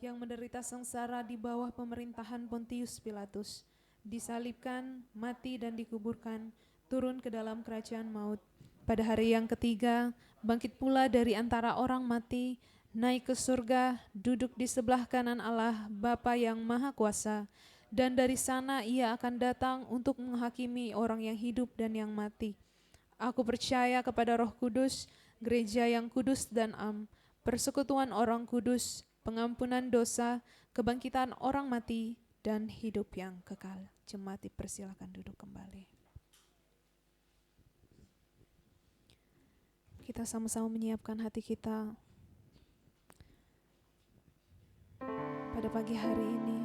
yang menderita sengsara di bawah pemerintahan Pontius Pilatus, disalibkan, mati dan dikuburkan, turun ke dalam kerajaan maut. Pada hari yang ketiga, bangkit pula dari antara orang mati, naik ke surga, duduk di sebelah kanan Allah Bapa yang Maha Kuasa, dan dari sana ia akan datang untuk menghakimi orang yang hidup dan yang mati. Aku percaya kepada Roh Kudus, gereja yang kudus dan am, persekutuan orang kudus, pengampunan dosa, kebangkitan orang mati, dan hidup yang kekal. Jemaat dipersilakan duduk kembali. Kita sama-sama menyiapkan hati kita pada pagi hari ini.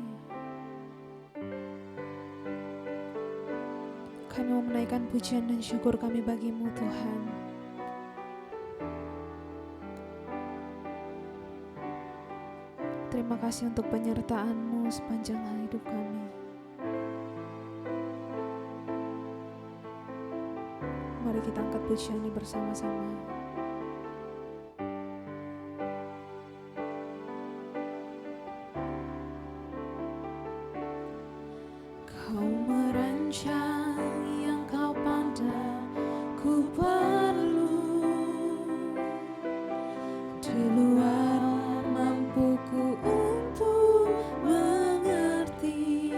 Kami mau menaikkan pujian dan syukur kami bagi-Mu Tuhan. Terima kasih untuk penyertaan-Mu sepanjang hidup kami. Mari kita angkat pujian ini bersama-sama. Kau merancang yang kau pandang, ku perlu di luar mampuku untuk mengerti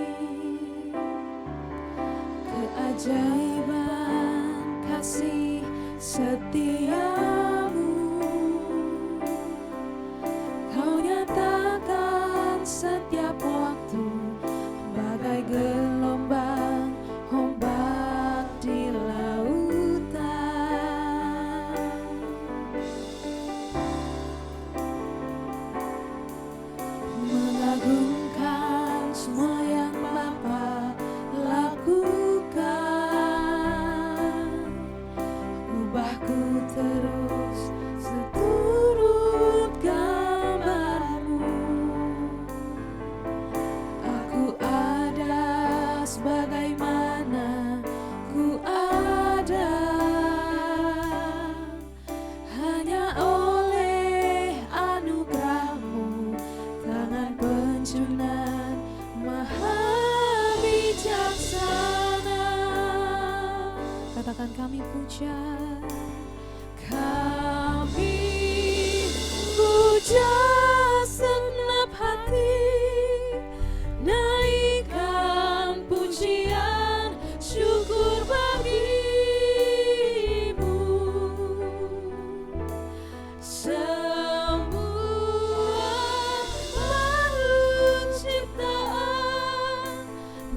keajaiban kasih setiamu. Kau nyatakan setiap waktu bagai gelombang ombak di lautan. Mengagumkan semua yang Bapa lakukan, ubahku terus seturut gambar-Mu. Aku ada sebagaimana ku ada, hanya oleh anugerah-Mu, tangan penjunan maha bijaksana. Katakan kami puja, kami puja segenap hati, naikkan pujian syukur bagi-Mu. Semua makhluk ciptaan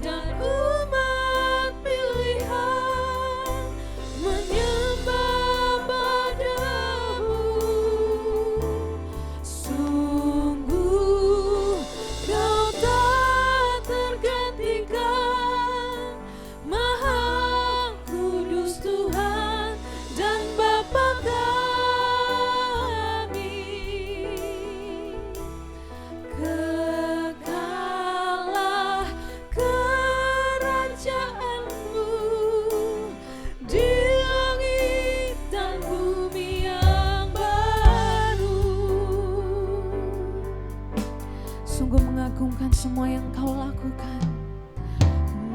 dan umat pilihan menyembah padamu. Sungguh Kau tak tergantikan, Maha Kudus Tuhan dan Bapa kami. Kekallah kerajaan-Mu di langit dan bumi yang baru. Sungguh mengagumkan semua yang Kau lakukan,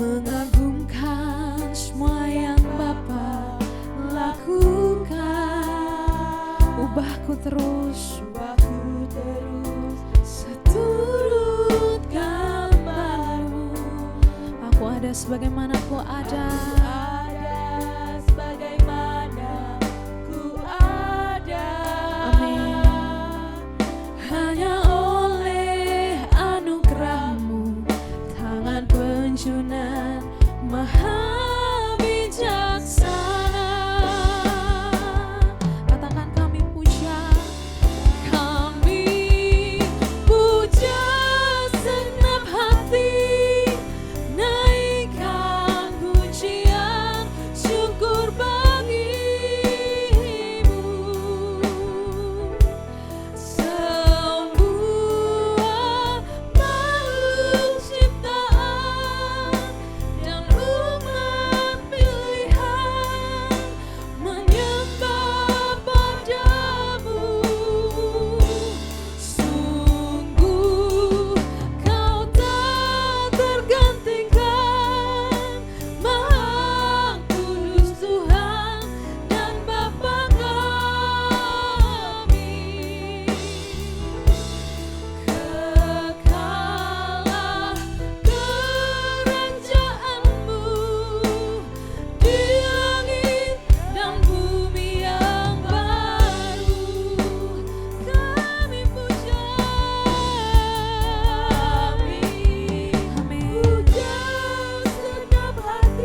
mengagumkan semua yang Bapa lakukan. Ubahku terus seturut gambar-Mu. Aku ada sebagaimana ku ada. Amin. Hanya oleh anugerah-Mu, tangan penjunan maha bijaksana. Katakan kami puja, kami puja segenap hati, naikkan pujian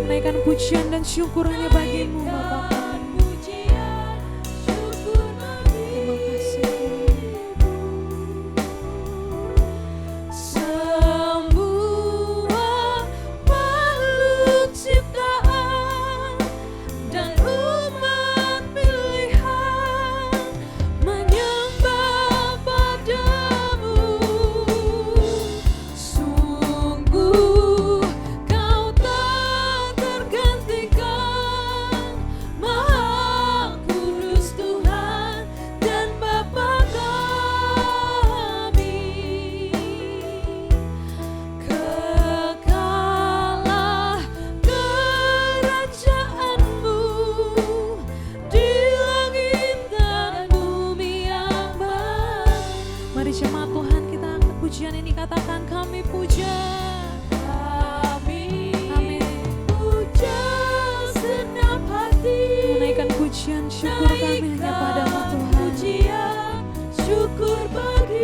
Naikkan pujian dan syukur hanya bagimu Bapa kami. Terima kasih Semua makhluk ciptaan dan umat pilihan menyembah padamu. Sungguh kau tak tergantikan, Maha Kudus Tuhan dan Bapa kami. Kekalah kerajaanmu di langit dan bumi yang baru. Mari jemaat Tuhan kita angkat pujian ini, katakan kami puja. Kami Amin. puja senap hati, Menaikkan pujian syukur kami hanya padamu Tuhan. pujian syukur bagimu.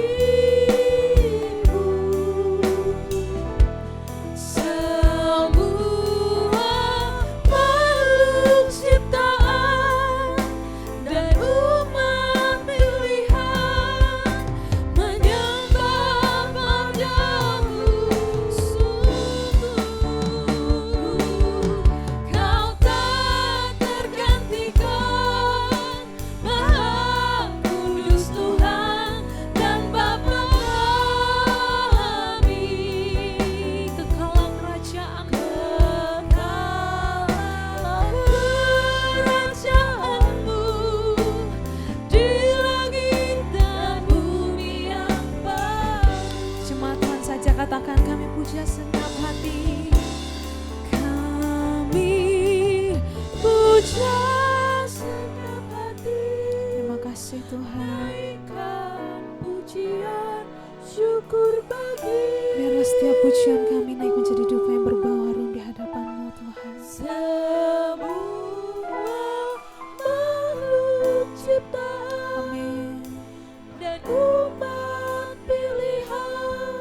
Semua makhluk ciptaan dan umat pilihan menyembah padamu. Sungguh kau tak tergantikan, Maha Kudus Tuhan dan Bapa kami. Kekalah kerajaanmu, Kekalah kerajaanmu di langit dan bumi yang baru. jemaat Tuhan saja katakan kami puja senap hati. Kami puja senap hati, Terima kasih Tuhan. naikkan pujian syukur bagimu. Biarlah setiap pujian kami naik menjadi dupa yang berbau harum di hadapan-Mu Tuhan. Semua makhluk ciptaan Amin. dan umat pilihan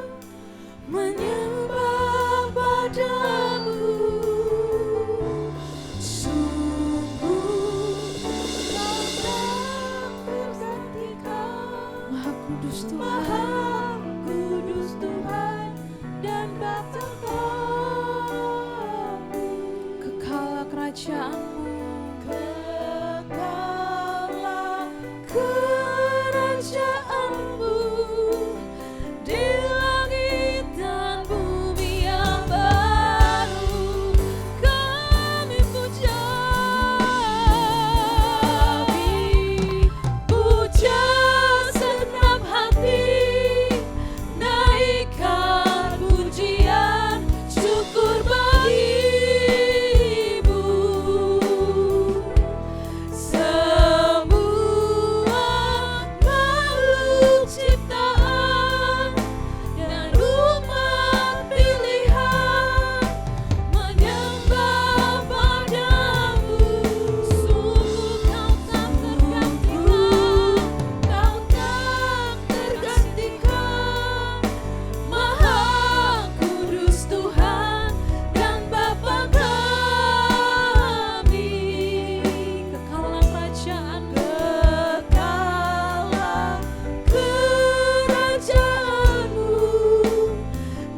menyembah padamu. Sungguh kau tak tergantikan, Maha Kudus Tuhan. Maha Kudus Tuhan dan Bapa kami. Kekalah kerajaan-Mu, Kekalah kerajaanmu di langit dan bumi yang baru. Kami puja, senap hati, naikkan pujian syukur bagimu. Semua makhluk ciptaan dan umat pilihan menyembah padamu. Sungguh kau tak tergantikan, kau tak tergantikan, Maha Kudus Tuhan dan Bapa kami. kekalah kerajaan-Mu, Kekalah kerajaanmu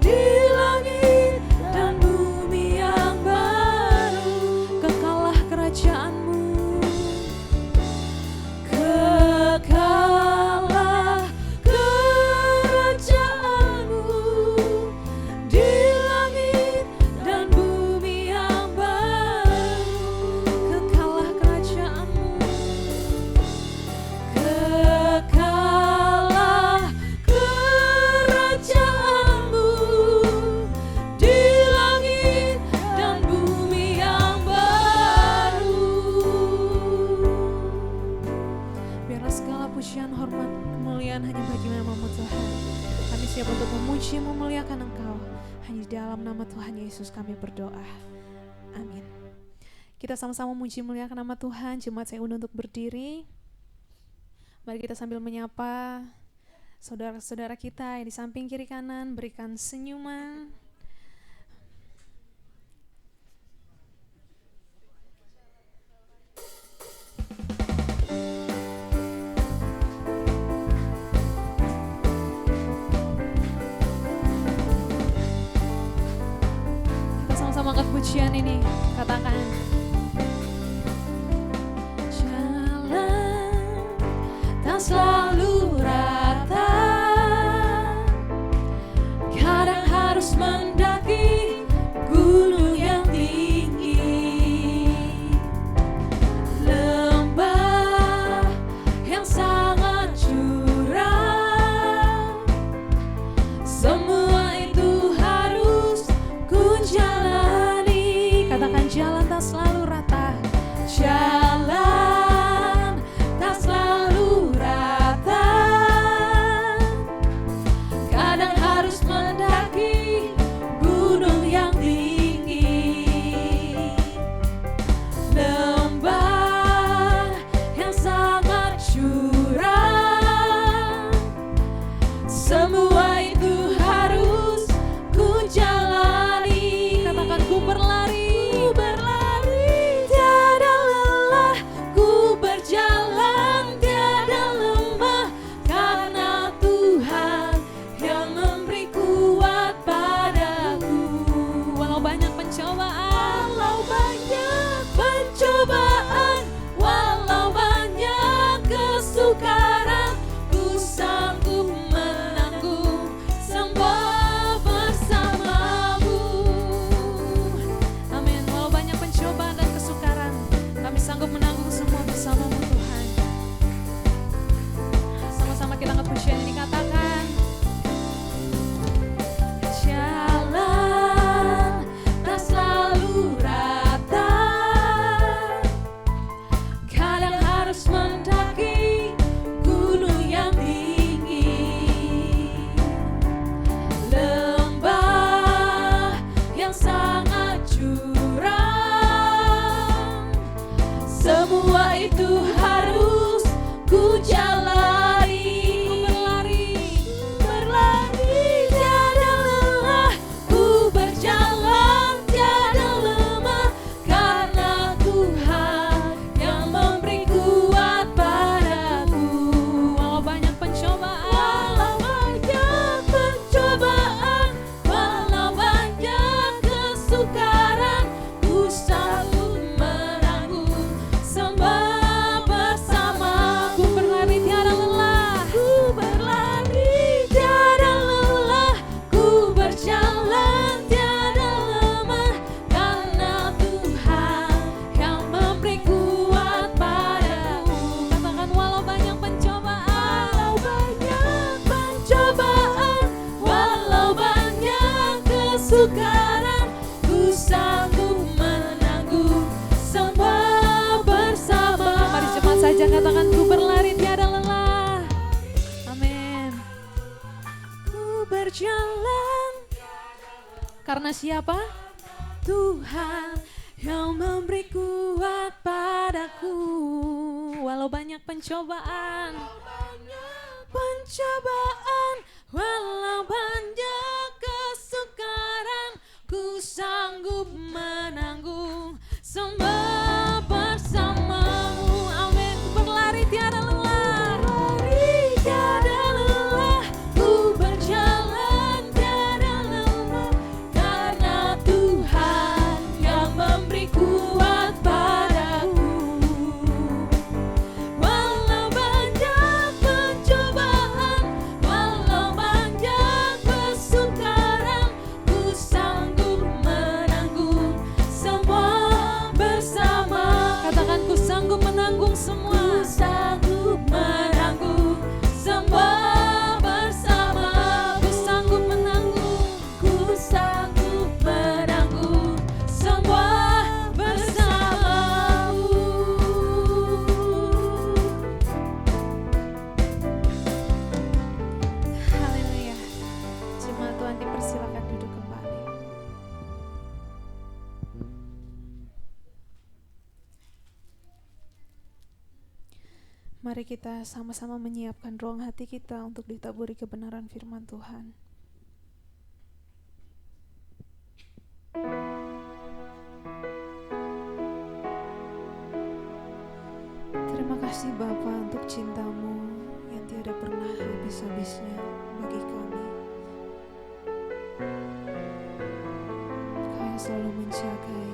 di langit dan bumi yang baru. kekalah kerajaan-Mu, Kekalah kerajaanmu di langit dan bumi yang baru. kekalah kerajaan-Mu, Kekalah kerajaanmu di langit dan bumi yang baru. biarlah segala pujian, hormat, kemuliaan hanya bagi nama-Mu Tuhan. Kami siap untuk memuji, memuliakan Engkau. Hanya di dalam nama Tuhan Yesus kami berdoa. Amin. Kita sama-sama memuji, memuliakan nama Tuhan. Jemaat saya undang untuk berdiri. Mari kita sambil menyapa saudara-saudara kita yang di samping kiri kanan, berikan senyuman. firman ini, katakan. Jalan tak selalu rata, kadang harus mendaki gunung yang tinggi, lembah yang sangat curam. Semua itu harus ku jalani. Katakan, jalan tak selalu rata. Jalan tak selalu rata, kadang harus mendaki gunung yang tinggi, lembah yang sangat curam. Semua itu harus ku jalani. Katakan, ku berlari. Ku berlari tiada lelah, ku berjalan tiada lemah, karena Tuhan yang memberi kuat padaku. Walau banyak pencobaan, Walau banyak pencobaan, walau banyak kesukaran, ku sanggup menanggung semua bersamamu. amin. Walau banyak pencobaan dan kesukaran, kami sanggup menanggung semua bersamamu Tuhan. Sama-sama kita angkat pujian ini, katakan. Jalan tak selalu rata, kadang harus mendaki gunung yang tinggi, lembah yang sangat curam. Semua itu harus ku jalani. Ku berlari tiada lelah, ku berjalan tiada lemah, karena Tuhan yang memberi kuat padaku. Walau banyak pencobaan, Walau banyak pencobaan, walau banyak kesukaran, ku sanggup menanggung semua bersamaku. ku berlari tiada lelah. Ku berlari tiada lelah, ku berjalan tiada lemah, karena Tuhan yang memberi kuat padaku. Katakan, walau banyak pencobaan, Walau banyak pencobaan, walau banyak kesukaran, ku sanggup menanggung semua bersama. mari cepat saja katakan, ku berlari tiada lelah. Amin. Ku berjalan, Karena siapa? Tuhan yang memberi kuat padaku. Walau banyak pencobaan, Pencobaan, walau banyak kesukaran, ku sanggup menanggung semua bersamamu. Amin. berlari tiada lelah. Berlari tiada lelah, ku berjalan tiada lemah, karena Tuhan yang memberi kuat padaku. Walau banyak pencobaan, walau banyak kesukaran, ku sanggup menanggung semua bersama. Katakan, ku sanggup menanggung semua. Ku sanggup menanggung semua bersama. Ku sanggup menanggung, ku sanggup menanggung semua bersamamu. Haleluya. Jemaat Tuhan dipersilakan duduk kembali. Mari kita sama-sama menyiapkan ruang hati kita untuk ditaburi kebenaran firman Tuhan. Terima kasih Bapa untuk cinta-Mu yang tiada pernah habis-habisnya bagi kami. Kau yang selalu menjagai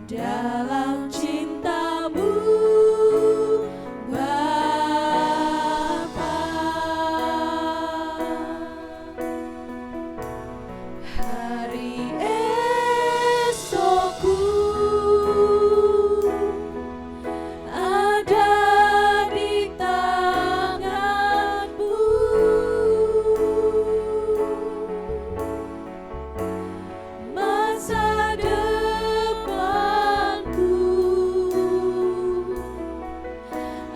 dalam cintamu Bapa. Hari esokku ada di tangan-Mu. Masa depanku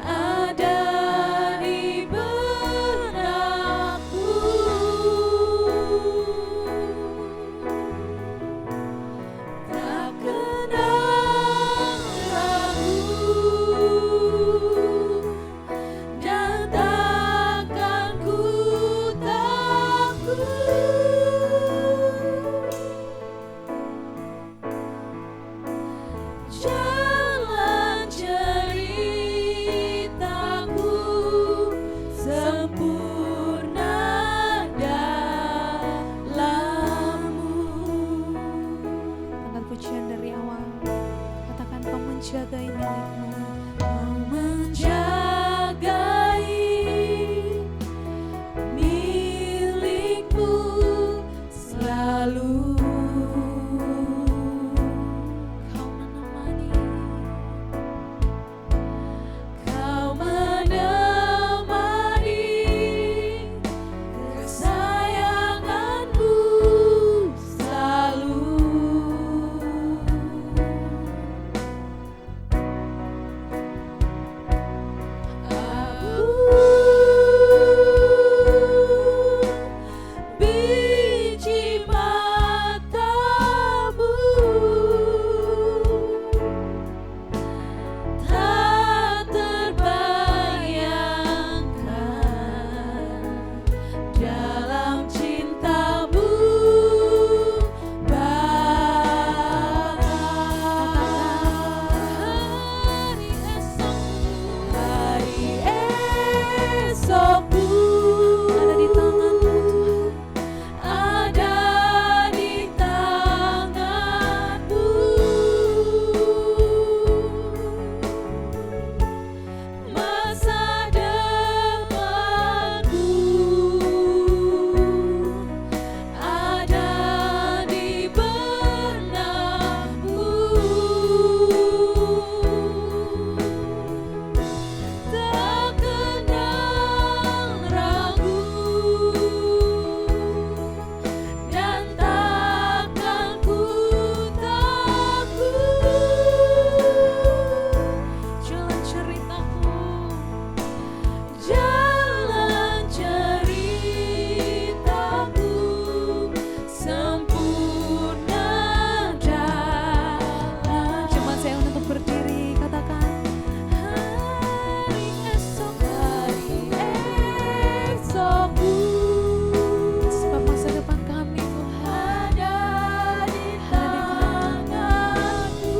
ada di benakmu. Tak kenal ragu dan takkan ku takut. Jalan ceritaku sempurna dalam-Mu. Angkat pujian dari awal. Katakan kau menjagai milik-Mu. Kau menjagai milik-Mu selalu. Kau menemani kesayangan-Mu selalu. Biji mata-Mu tak terbayangkan dalam cinta-Mu Bapa. Hari esokku Ada di tangan-Mu Tuhan. ada di tangan-Mu. Masa depanku ada di benakmu. Tak kenal ragu dan takkan ku takut. Jalan ceritaku, jalan ceritaku sempurna dalam. Jemaat saya untuk berdiri. Katakan Hari esokku sebab masa depan kami Tuhan ada di tangan-Mu.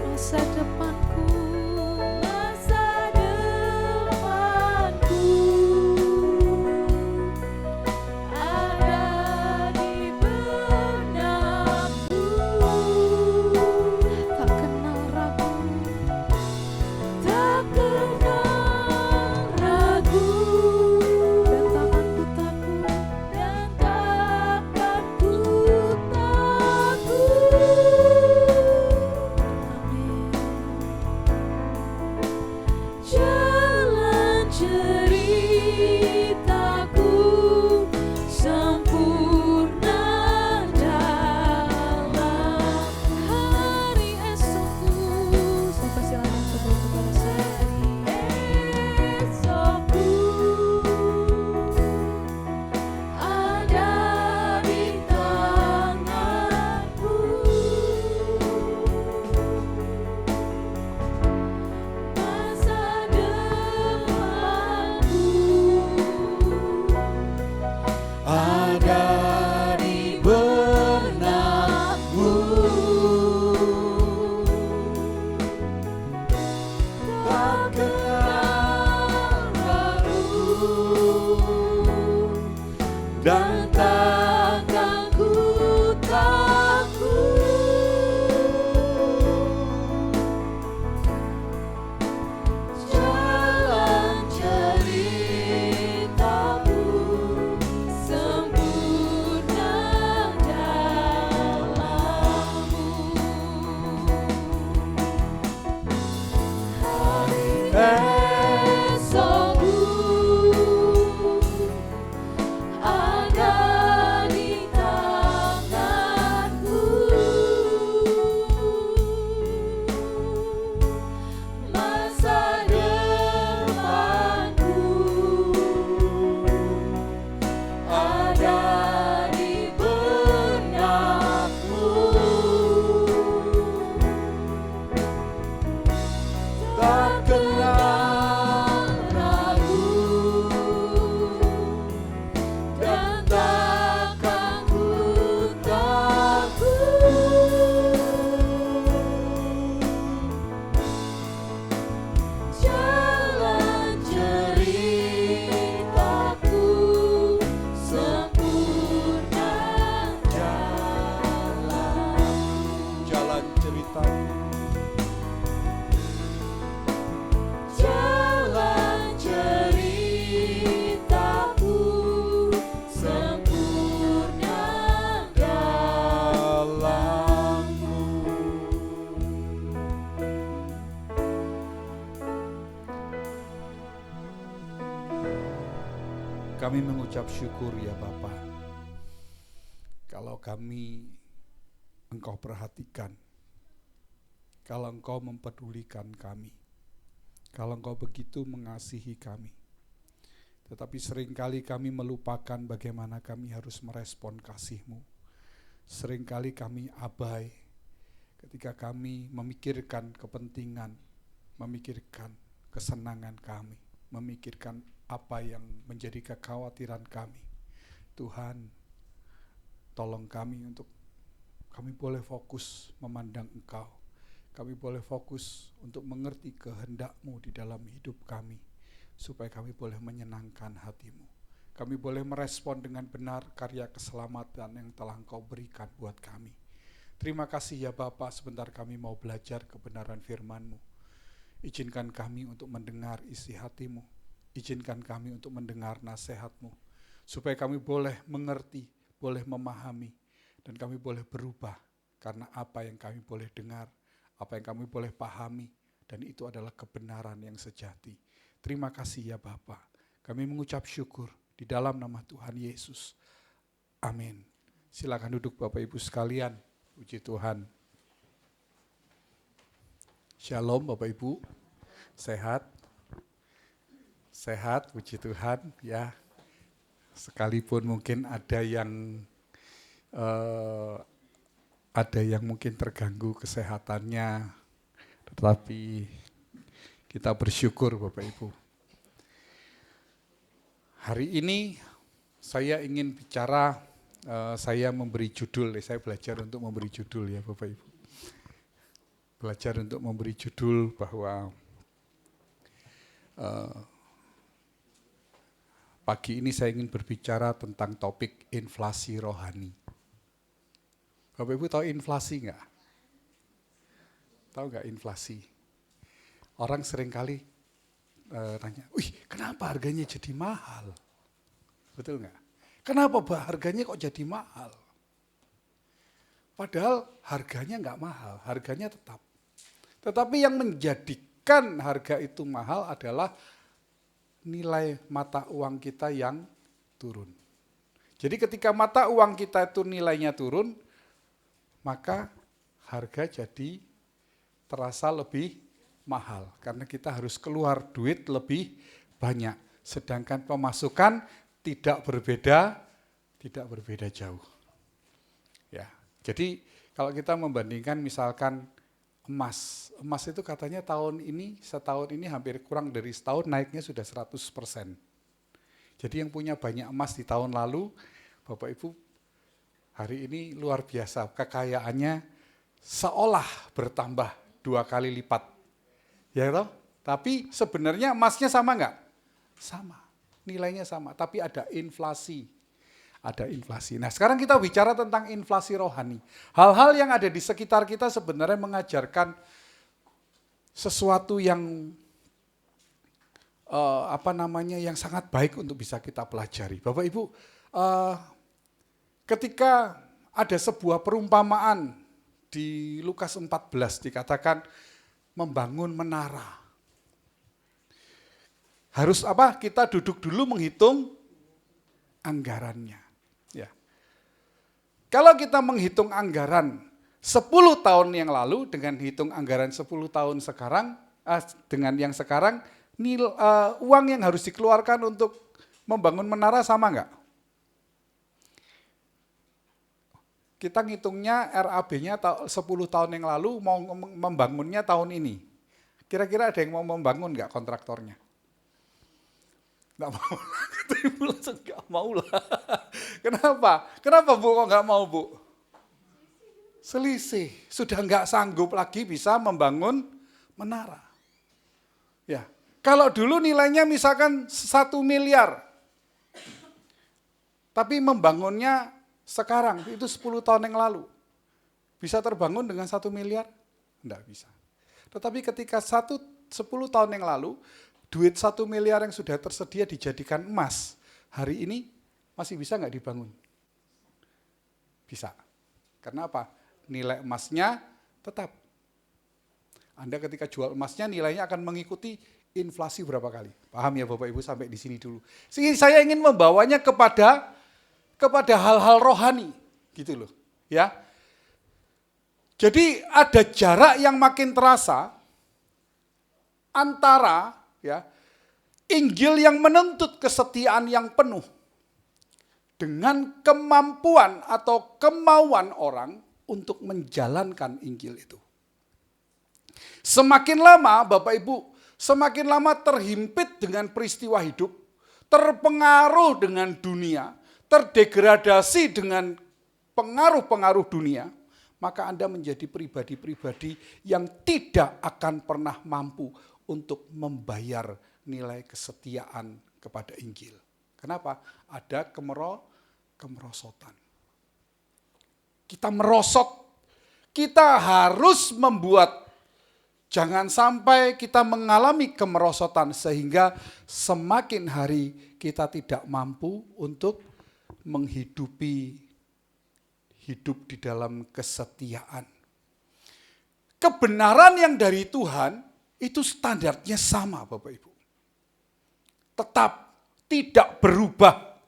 masa depanku Masa depanku ada di benakmu. tak kenal ragu. Tak kenal ragu Dan takkan ku takut. dan takkan ku takut. Jalan ceritaku sempurna dalam hari esokku. Persilakan sebelum kepada saya. Esokku ada di tangan-Mu. Masa depanku ada di benakmu. Tak kenal ragu dan takkan ku takut. ceritaku. Jalan ceritaku sempurna Dalammu. Kami mengucap syukur ya Bapa, kalau kami Engkau perhatikan, kalau Engkau mempedulikan kami, kalau Engkau begitu mengasihi kami. Tetapi seringkali kami melupakan bagaimana kami harus merespon kasih-Mu. Seringkali kami abai ketika kami memikirkan kepentingan, memikirkan kesenangan kami, memikirkan apa yang menjadi kekhawatiran kami. Tuhan, tolong kami untuk kami boleh fokus memandang Engkau. Kami boleh fokus untuk mengerti kehendak-Mu di dalam hidup kami, supaya kami boleh menyenangkan hati-Mu. Kami boleh merespon dengan benar karya keselamatan yang telah Engkau berikan buat kami. Terima kasih ya Bapa, sebentar kami mau belajar kebenaran firman-Mu. Izinkan kami untuk mendengar isi hati-Mu. Izinkan kami untuk mendengar nasihat-Mu, supaya kami boleh mengerti, boleh memahami, dan kami boleh berubah karena apa yang kami boleh dengar, apa yang kami boleh pahami, dan itu adalah kebenaran yang sejati. Terima kasih ya Bapa. Kami mengucap syukur di dalam nama Tuhan Yesus. Amin. Silakan duduk Bapak Ibu sekalian. Puji Tuhan. Shalom Bapak Ibu. Sehat? Sehat, puji Tuhan ya. Sekalipun mungkin ada yang mungkin terganggu kesehatannya, tetapi kita bersyukur Bapak Ibu. Hari ini saya ingin bicara, saya memberi judul, saya belajar untuk memberi judul ya Bapak Ibu. Belajar untuk memberi judul bahwa pagi ini saya ingin berbicara tentang topik inflasi rohani. Bapak Ibu tahu inflasi nggak? Tahu nggak inflasi? Orang seringkali tanya, wih kenapa harganya jadi mahal? Betul nggak? Kenapa harganya kok jadi mahal? Padahal harganya nggak mahal, harganya tetap. Tetapi yang menjadikan harga itu mahal adalah nilai mata uang kita yang turun. Jadi ketika mata uang kita itu nilainya turun, maka harga jadi terasa lebih mahal. Karena kita harus keluar duit lebih banyak. Sedangkan pemasukan tidak berbeda jauh. Ya, jadi kalau kita membandingkan misalkan emas itu katanya setahun ini hampir kurang dari setahun naiknya sudah 100%. Jadi yang punya banyak emas di tahun lalu, Bapak Ibu, hari ini luar biasa, kekayaannya seolah bertambah 2 kali lipat. Ya toh? Tapi sebenarnya emasnya sama enggak? Sama, nilainya sama, tapi ada inflasi. Ada inflasi. Nah sekarang kita bicara tentang inflasi rohani. Hal-hal yang ada di sekitar kita sebenarnya mengajarkan sesuatu yang yang sangat baik untuk bisa kita pelajari. Bapak Ibu, ketika ada sebuah perumpamaan di Lukas 14 dikatakan membangun menara. Harus kita duduk dulu menghitung anggarannya. Ya. Kalau kita menghitung anggaran 10 tahun yang lalu dengan hitung anggaran 10 tahun sekarang, dengan yang sekarang, uang yang harus dikeluarkan untuk membangun menara sama enggak? Kita ngitungnya RAB-nya 10 tahun yang lalu, mau membangunnya tahun ini. Kira-kira ada yang mau membangun enggak kontraktornya? Enggak mau lah, ibu langsung enggak mau lah. Kenapa? Kenapa Bu kok enggak mau Bu? Selisih, sudah enggak sanggup lagi bisa membangun menara. Ya, kalau dulu nilainya misalkan 1 miliar, tapi membangunnya sekarang, itu 10 tahun yang lalu, bisa terbangun dengan 1 miliar? Enggak bisa. Tetapi ketika 10 tahun yang lalu, duit 1 miliar yang sudah tersedia dijadikan emas, hari ini masih bisa nggak dibangun? Bisa. Karena apa? Nilai emasnya tetap. Anda ketika jual emasnya nilainya akan mengikuti inflasi berapa kali. Paham ya Bapak Ibu, sampai di sini dulu. Saya ingin membawanya kepada hal-hal rohani, gitu loh. Ya. Jadi ada jarak yang makin terasa antara ya Injil yang menuntut kesetiaan yang penuh dengan kemampuan atau kemauan orang untuk menjalankan Injil itu. Semakin lama Bapak Ibu, semakin lama terhimpit dengan peristiwa hidup, terpengaruh dengan dunia, terdegradasi dengan pengaruh-pengaruh dunia, maka Anda menjadi pribadi-pribadi yang tidak akan pernah mampu untuk membayar nilai kesetiaan kepada Injil. Kenapa? Ada kemerosotan. Kita merosot, kita harus membuat, jangan sampai kita mengalami kemerosotan sehingga semakin hari kita tidak mampu untuk menghidupi hidup di dalam kesetiaan. Kebenaran yang dari Tuhan itu standarnya sama Bapak Ibu. Tetap tidak berubah.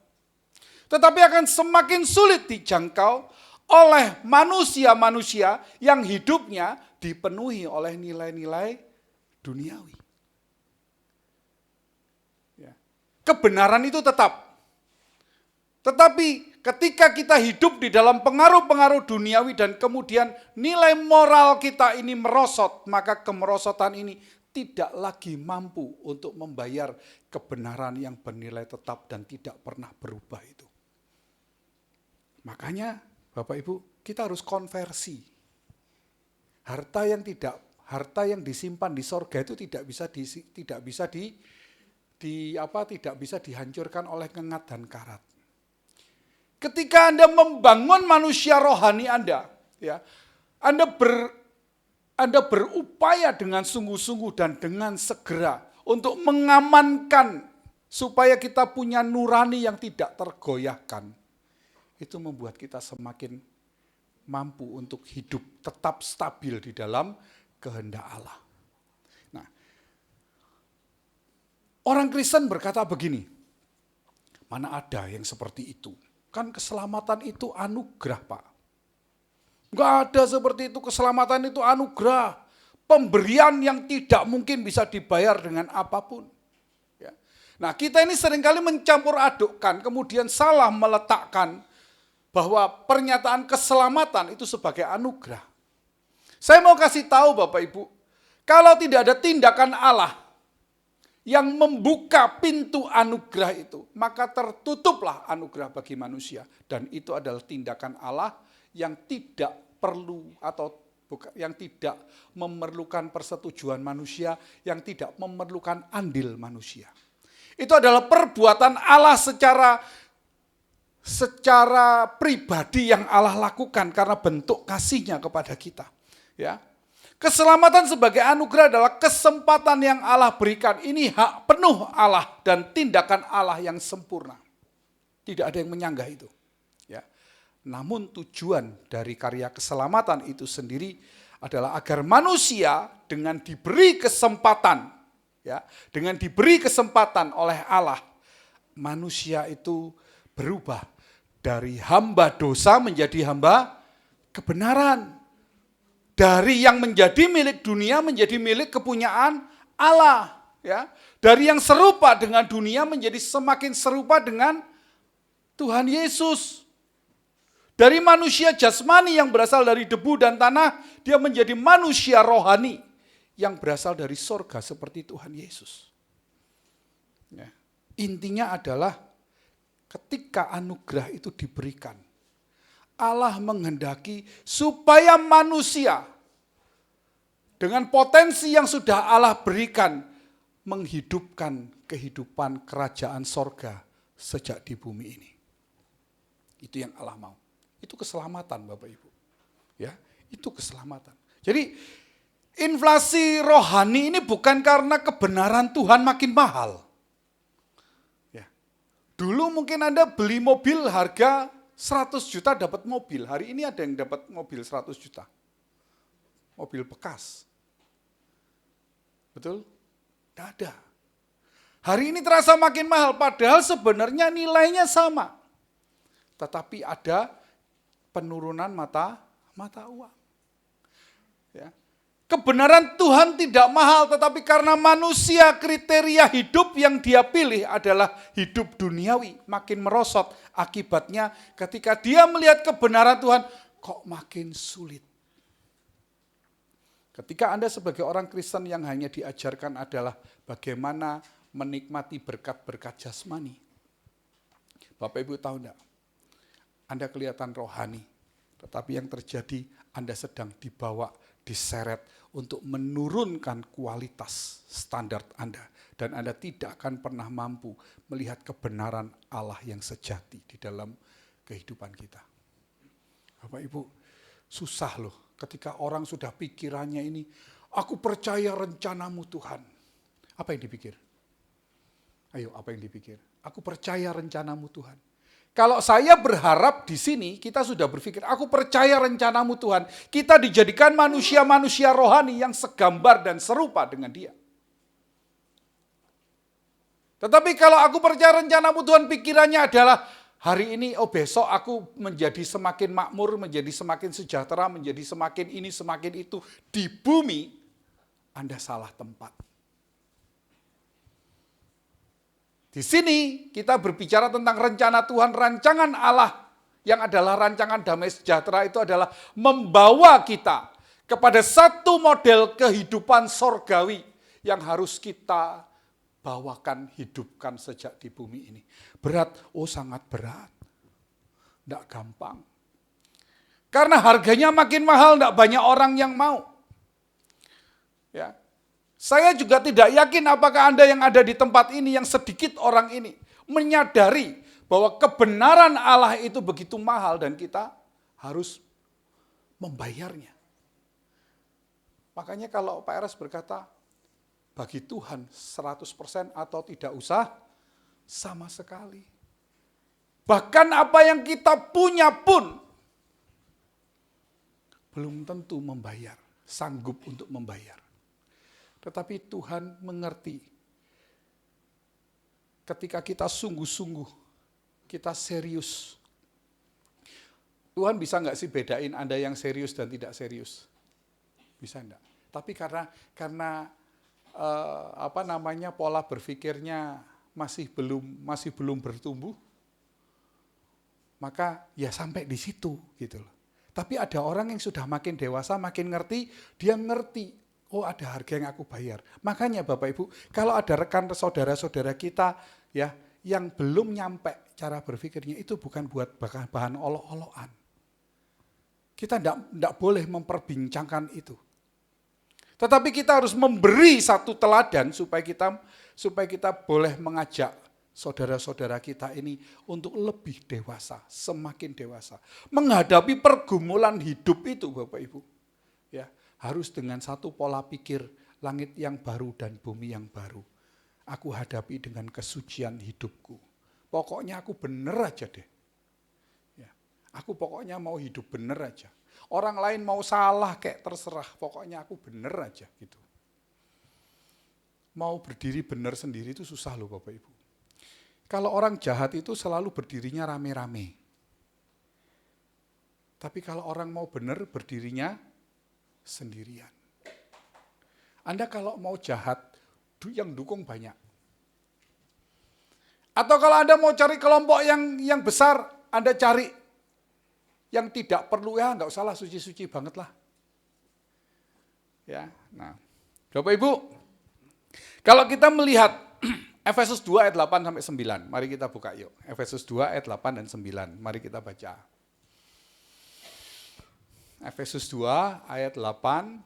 Tetapi akan semakin sulit dijangkau oleh manusia-manusia yang hidupnya dipenuhi oleh nilai-nilai duniawi. Ya. Kebenaran itu tetap. Tetapi ketika kita hidup di dalam pengaruh-pengaruh duniawi dan kemudian nilai moral kita ini merosot, maka kemerosotan ini tidak lagi mampu untuk membayar kebenaran yang bernilai tetap dan tidak pernah berubah itu. Makanya Bapak Ibu, kita harus konversi. Harta yang disimpan di sorga itu tidak bisa dihancurkan oleh kengat dan karat. Ketika Anda membangun manusia rohani Anda, ya, Anda berupaya dengan sungguh-sungguh dan dengan segera untuk mengamankan supaya kita punya nurani yang tidak tergoyahkan. Itu membuat kita semakin mampu untuk hidup tetap stabil di dalam kehendak Allah. Nah, orang Kristen berkata begini, mana ada yang seperti itu? Kan keselamatan itu anugerah, Pak. Enggak ada seperti itu, keselamatan itu anugerah. Pemberian yang tidak mungkin bisa dibayar dengan apapun. Ya. Nah, kita ini seringkali mencampur adukkan, kemudian salah meletakkan bahwa pernyataan keselamatan itu sebagai anugerah. Saya mau kasih tahu Bapak Ibu, kalau tidak ada tindakan Allah yang membuka pintu anugerah itu, maka tertutuplah anugerah bagi manusia. Dan itu adalah tindakan Allah yang tidak perlu atau yang tidak memerlukan persetujuan manusia, yang tidak memerlukan andil manusia. Itu adalah perbuatan Allah secara pribadi yang Allah lakukan karena bentuk kasih-Nya kepada kita. Ya. Keselamatan sebagai anugerah adalah kesempatan yang Allah berikan. Ini hak penuh Allah dan tindakan Allah yang sempurna. Tidak ada yang menyanggah itu. Ya. Namun tujuan dari karya keselamatan itu sendiri adalah agar manusia dengan diberi kesempatan, ya, dengan diberi kesempatan oleh Allah, manusia itu berubah dari hamba dosa menjadi hamba kebenaran. Dari yang menjadi milik dunia menjadi milik kepunyaan Allah. Ya. Dari yang serupa dengan dunia menjadi semakin serupa dengan Tuhan Yesus. Dari manusia jasmani yang berasal dari debu dan tanah, dia menjadi manusia rohani yang berasal dari sorga seperti Tuhan Yesus. Ya. Intinya adalah ketika anugerah itu diberikan, Allah menghendaki supaya manusia dengan potensi yang sudah Allah berikan menghidupkan kehidupan kerajaan sorga sejak di bumi ini. Itu yang Allah mau. Itu keselamatan Bapak Ibu. Ya, itu keselamatan. Jadi inflasi rohani ini bukan karena kebenaran Tuhan makin mahal. Ya. Dulu mungkin Anda beli mobil harga 100 juta dapat mobil. Hari ini ada yang dapat mobil 100 juta. Mobil bekas. Betul? Tidak ada. Hari ini terasa makin mahal, padahal sebenarnya nilainya sama. Tetapi ada penurunan mata uang. Ya. Kebenaran Tuhan tidak mahal, tetapi karena manusia kriteria hidup yang dia pilih adalah hidup duniawi, makin merosot. Akibatnya ketika dia melihat kebenaran Tuhan, kok makin sulit. Ketika Anda sebagai orang Kristen yang hanya diajarkan adalah bagaimana menikmati berkat-berkat jasmani. Bapak Ibu tahu enggak? Anda kelihatan rohani, tetapi yang terjadi Anda sedang dibawa, diseret untuk menurunkan kualitas standar Anda. Dan Anda tidak akan pernah mampu melihat kebenaran Allah yang sejati di dalam kehidupan kita. Bapak Ibu, susah loh ketika orang sudah pikirannya ini, aku percaya rencanamu Tuhan. Apa yang dipikir? Ayo, apa yang dipikir? Aku percaya rencanamu Tuhan. Kalau saya berharap di sini, kita sudah berpikir, aku percaya rencanamu Tuhan. Kita dijadikan manusia-manusia rohani yang segambar dan serupa dengan dia. Tetapi kalau aku percaya rencanamu Tuhan, pikirannya adalah, hari ini, besok aku menjadi semakin makmur, menjadi semakin sejahtera, menjadi semakin ini, semakin itu. Di bumi, Anda salah tempat. Di sini kita berbicara tentang rencana Tuhan, rancangan Allah yang adalah rancangan damai sejahtera itu adalah membawa kita kepada satu model kehidupan sorgawi yang harus kita bawakan, hidupkan sejak di bumi ini. Berat, sangat berat. Tidak gampang. Karena harganya makin mahal, tidak banyak orang yang mau. Ya. Saya juga tidak yakin apakah Anda yang ada di tempat ini, yang sedikit orang ini, menyadari bahwa kebenaran Allah itu begitu mahal dan kita harus membayarnya. Makanya kalau Pak Eres berkata, bagi Tuhan 100% atau tidak usah sama sekali. Bahkan apa yang kita punya pun belum tentu membayar, sanggup untuk membayar. Tetapi Tuhan mengerti ketika kita sungguh-sungguh, kita serius. Tuhan bisa nggak sih bedain Anda yang serius dan tidak serius? Bisa enggak? Tapi karena pola berpikirnya masih belum bertumbuh, maka ya sampai di situ gitu loh. Tapi ada orang yang sudah makin dewasa, makin ngerti, dia ngerti. Ada harga yang aku bayar. Makanya Bapak Ibu, kalau ada rekan saudara-saudara kita ya yang belum nyampe cara berpikirnya, itu bukan buat bahan olok-olokan. Kita tidak boleh memperbincangkan itu. Tetapi kita harus memberi satu teladan supaya kita boleh mengajak saudara-saudara kita ini untuk lebih dewasa, semakin dewasa. Menghadapi pergumulan hidup itu Bapak Ibu. Ya. Harus dengan satu pola pikir, langit yang baru dan bumi yang baru. Aku hadapi dengan kesucian hidupku. Pokoknya aku bener aja deh. Ya, aku pokoknya mau hidup bener aja. Orang lain mau salah kayak terserah, pokoknya aku bener aja gitu. Mau berdiri bener sendiri itu susah loh Bapak Ibu. Kalau orang jahat itu selalu berdirinya rame-rame. Tapi kalau orang mau bener berdirinya sendirian. Anda kalau mau jahat, yang dukung banyak. Atau kalau Anda mau cari kelompok yang besar, Anda cari yang tidak perlu, nggak usah lah, suci-suci banget lah. Ya, nah, Bapak Ibu, kalau kita melihat Efesus 2 ayat 8 sampai 9, mari kita buka yuk. Efesus 2 ayat 8 dan 9, mari kita baca. Efesus 2 ayat 8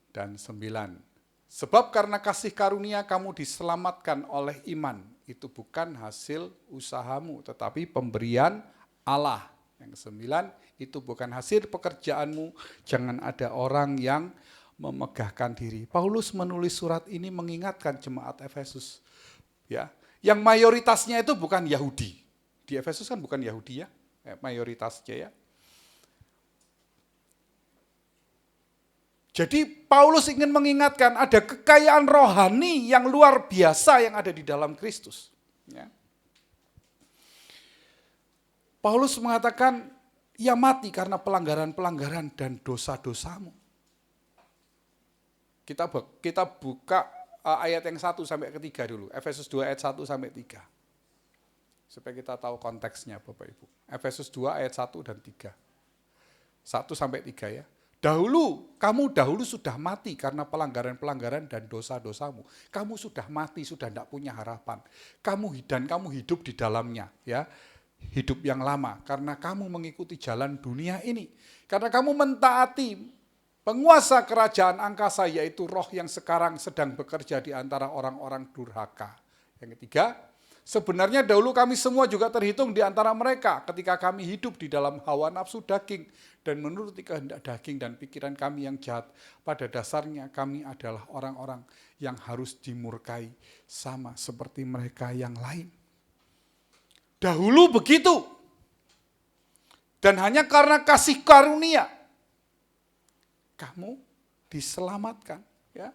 dan 9. Sebab karena kasih karunia kamu diselamatkan oleh iman. Itu bukan hasil usahamu, tetapi pemberian Allah. Yang 9, itu bukan hasil pekerjaanmu. Jangan ada orang yang memegahkan diri. Paulus menulis surat ini mengingatkan jemaat Efesus, ya, yang mayoritasnya itu bukan Yahudi. Di Efesus kan bukan Yahudi ya, mayoritasnya ya. Jadi Paulus ingin mengingatkan ada kekayaan rohani yang luar biasa yang ada di dalam Kristus. Ya. Paulus mengatakan, ia mati karena pelanggaran-pelanggaran dan dosa-dosamu. Kita buka ayat yang 1 sampai ke 3 dulu. Efesus 2 ayat 1 sampai 3. Supaya kita tahu konteksnya Bapak Ibu. Efesus 2 ayat 1 dan 3. 1 sampai 3 ya. Kamu dahulu sudah mati karena pelanggaran-pelanggaran dan dosa-dosamu. Kamu sudah mati, sudah tidak punya harapan. Kamu hidup di dalamnya, ya. Hidup yang lama karena kamu mengikuti jalan dunia ini. Karena kamu mentaati penguasa kerajaan angkasa, yaitu roh yang sekarang sedang bekerja di antara orang-orang durhaka. Yang ketiga, sebenarnya dahulu kami semua juga terhitung di antara mereka ketika kami hidup di dalam hawa nafsu daging dan menuruti kehendak daging dan pikiran kami yang jahat. Pada dasarnya kami adalah orang-orang yang harus dimurkai sama seperti mereka yang lain. Dahulu begitu. Dan hanya karena kasih karunia kamu diselamatkan, ya.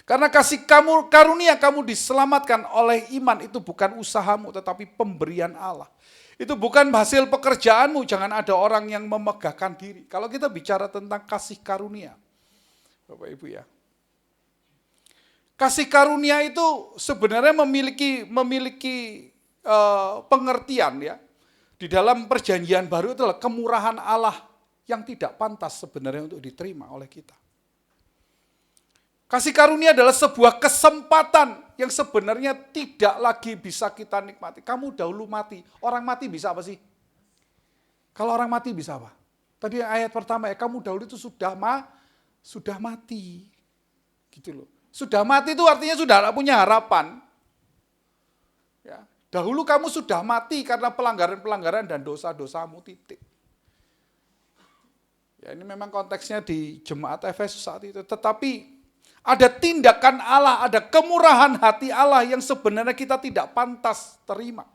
Karena kasih karunia kamu diselamatkan oleh iman, itu bukan usahamu tetapi pemberian Allah. Itu bukan hasil pekerjaanmu, jangan ada orang yang memegahkan diri. Kalau kita bicara tentang kasih karunia, Bapak Ibu ya. Kasih karunia itu sebenarnya memiliki pengertian ya. Di dalam perjanjian baru itu adalah kemurahan Allah yang tidak pantas sebenarnya untuk diterima oleh kita. Kasih karunia adalah sebuah kesempatan yang sebenarnya tidak lagi bisa kita nikmati. Kamu dahulu mati. Orang mati bisa apa sih? Kalau orang mati bisa apa? Tadi ayat pertama ya, kamu dahulu itu sudah mati. Gitu loh. Sudah mati itu artinya sudah tidak punya harapan. Ya. Dahulu kamu sudah mati karena pelanggaran-pelanggaran dan dosa-dosamu, titik. Ya, ini memang konteksnya di jemaat Efesus saat itu. Tetapi ada tindakan Allah, ada kemurahan hati Allah yang sebenarnya kita tidak pantas terima.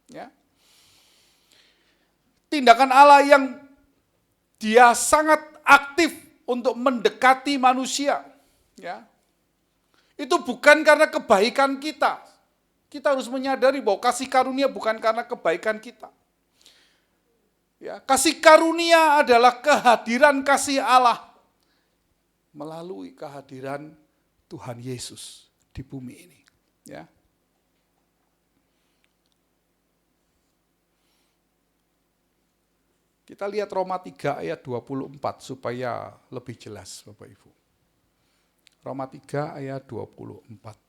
Ya. Tindakan Allah yang dia sangat aktif untuk mendekati manusia. Ya. Itu bukan karena kebaikan kita. Kita harus menyadari bahwa kasih karunia bukan karena kebaikan kita. Ya, kasih karunia adalah kehadiran kasih Allah melalui kehadiran Tuhan Yesus di bumi ini. Ya. Kita lihat Roma 3 ayat 24 supaya lebih jelas Bapak Ibu. Roma 3 ayat 24.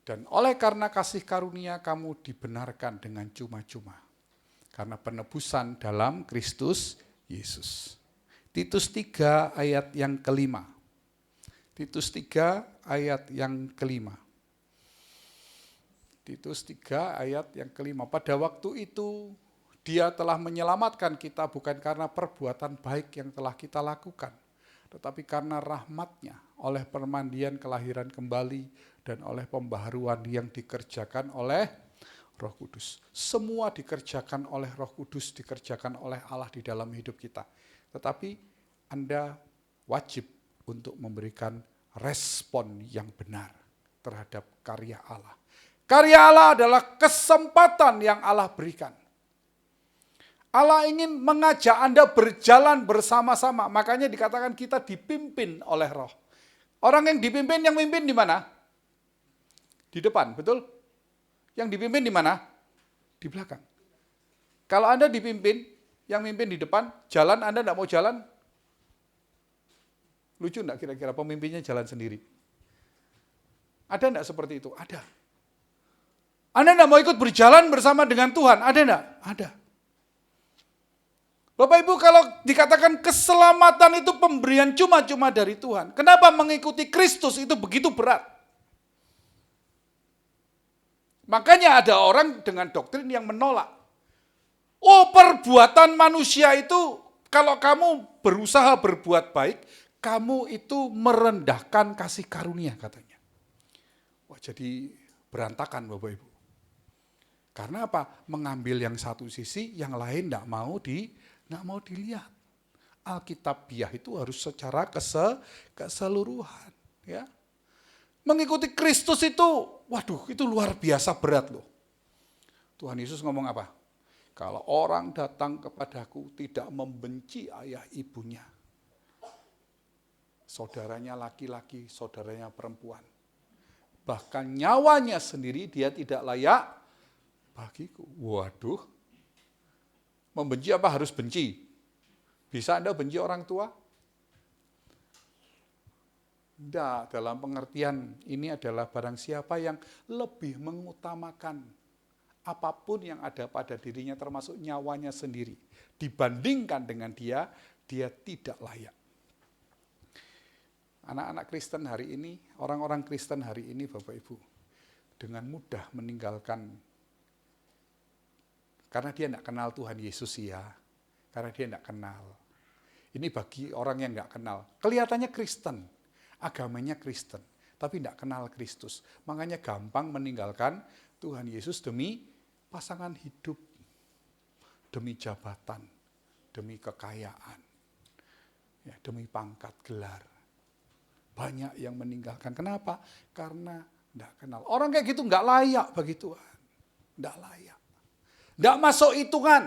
Dan oleh karena kasih karunia kamu dibenarkan dengan cuma-cuma. Karena penebusan dalam Kristus Yesus. Titus 3 ayat yang kelima. Titus 3 ayat yang kelima. Titus 3 ayat yang kelima. Pada waktu itu dia telah menyelamatkan kita bukan karena perbuatan baik yang telah kita lakukan. Tetapi karena rahmat-Nya oleh permandian kelahiran kembali dan oleh pembaharuan yang dikerjakan oleh Roh Kudus. Semua dikerjakan oleh Roh Kudus, dikerjakan oleh Allah di dalam hidup kita. Tetapi Anda wajib untuk memberikan respon yang benar terhadap karya Allah. Karya Allah adalah kesempatan yang Allah berikan. Allah ingin mengajak Anda berjalan bersama-sama. Makanya dikatakan kita dipimpin oleh Roh. Orang yang dipimpin, yang mimpin di mana? Di depan, betul? Yang dipimpin di mana? Di belakang. Kalau Anda dipimpin, yang mimpin di depan, jalan Anda tidak mau jalan, lucu enggak kira-kira pemimpinnya jalan sendiri? Ada enggak seperti itu? Ada. Anda enggak mau ikut berjalan bersama dengan Tuhan? Ada enggak? Ada. Bapak Ibu, kalau dikatakan keselamatan itu pemberian cuma-cuma dari Tuhan, kenapa mengikuti Kristus itu begitu berat? Makanya ada orang dengan doktrin yang menolak. Oh, perbuatan manusia itu Kalau kamu berusaha berbuat baik, kamu itu merendahkan kasih karunia katanya. Wah, jadi berantakan Bapak Ibu. Karena apa? Mengambil yang satu sisi, yang lain nggak mau dilihat. Alkitabiah itu harus secara keseluruhan. Ya. Mengikuti Kristus itu, waduh, itu luar biasa berat loh. Tuhan Yesus ngomong apa? Kalau orang datang kepadaku tidak membenci ayah ibunya, saudaranya laki-laki, saudaranya perempuan, bahkan nyawanya sendiri dia tidak layak bagiku. Waduh, membenci apa harus benci? Bisa Anda benci orang tua? Tidak, dalam pengertian ini adalah barang siapa yang lebih mengutamakan apapun yang ada pada dirinya termasuk nyawanya sendiri. Dibandingkan dengan dia tidak layak. Anak-anak Kristen hari ini, orang-orang Kristen hari ini Bapak Ibu, dengan mudah meninggalkan, karena dia tidak kenal Tuhan Yesus ya, karena dia tidak kenal. Ini bagi orang yang tidak kenal, kelihatannya Kristen, agamanya Kristen, tapi tidak kenal Kristus. Makanya gampang meninggalkan Tuhan Yesus demi pasangan hidup, demi jabatan, demi kekayaan, ya, demi pangkat gelar. Banyak yang meninggalkan. Kenapa? Karena tidak kenal. Orang kayak gitu nggak layak bagi Tuhan. Nggak layak. Nggak masuk hitungan.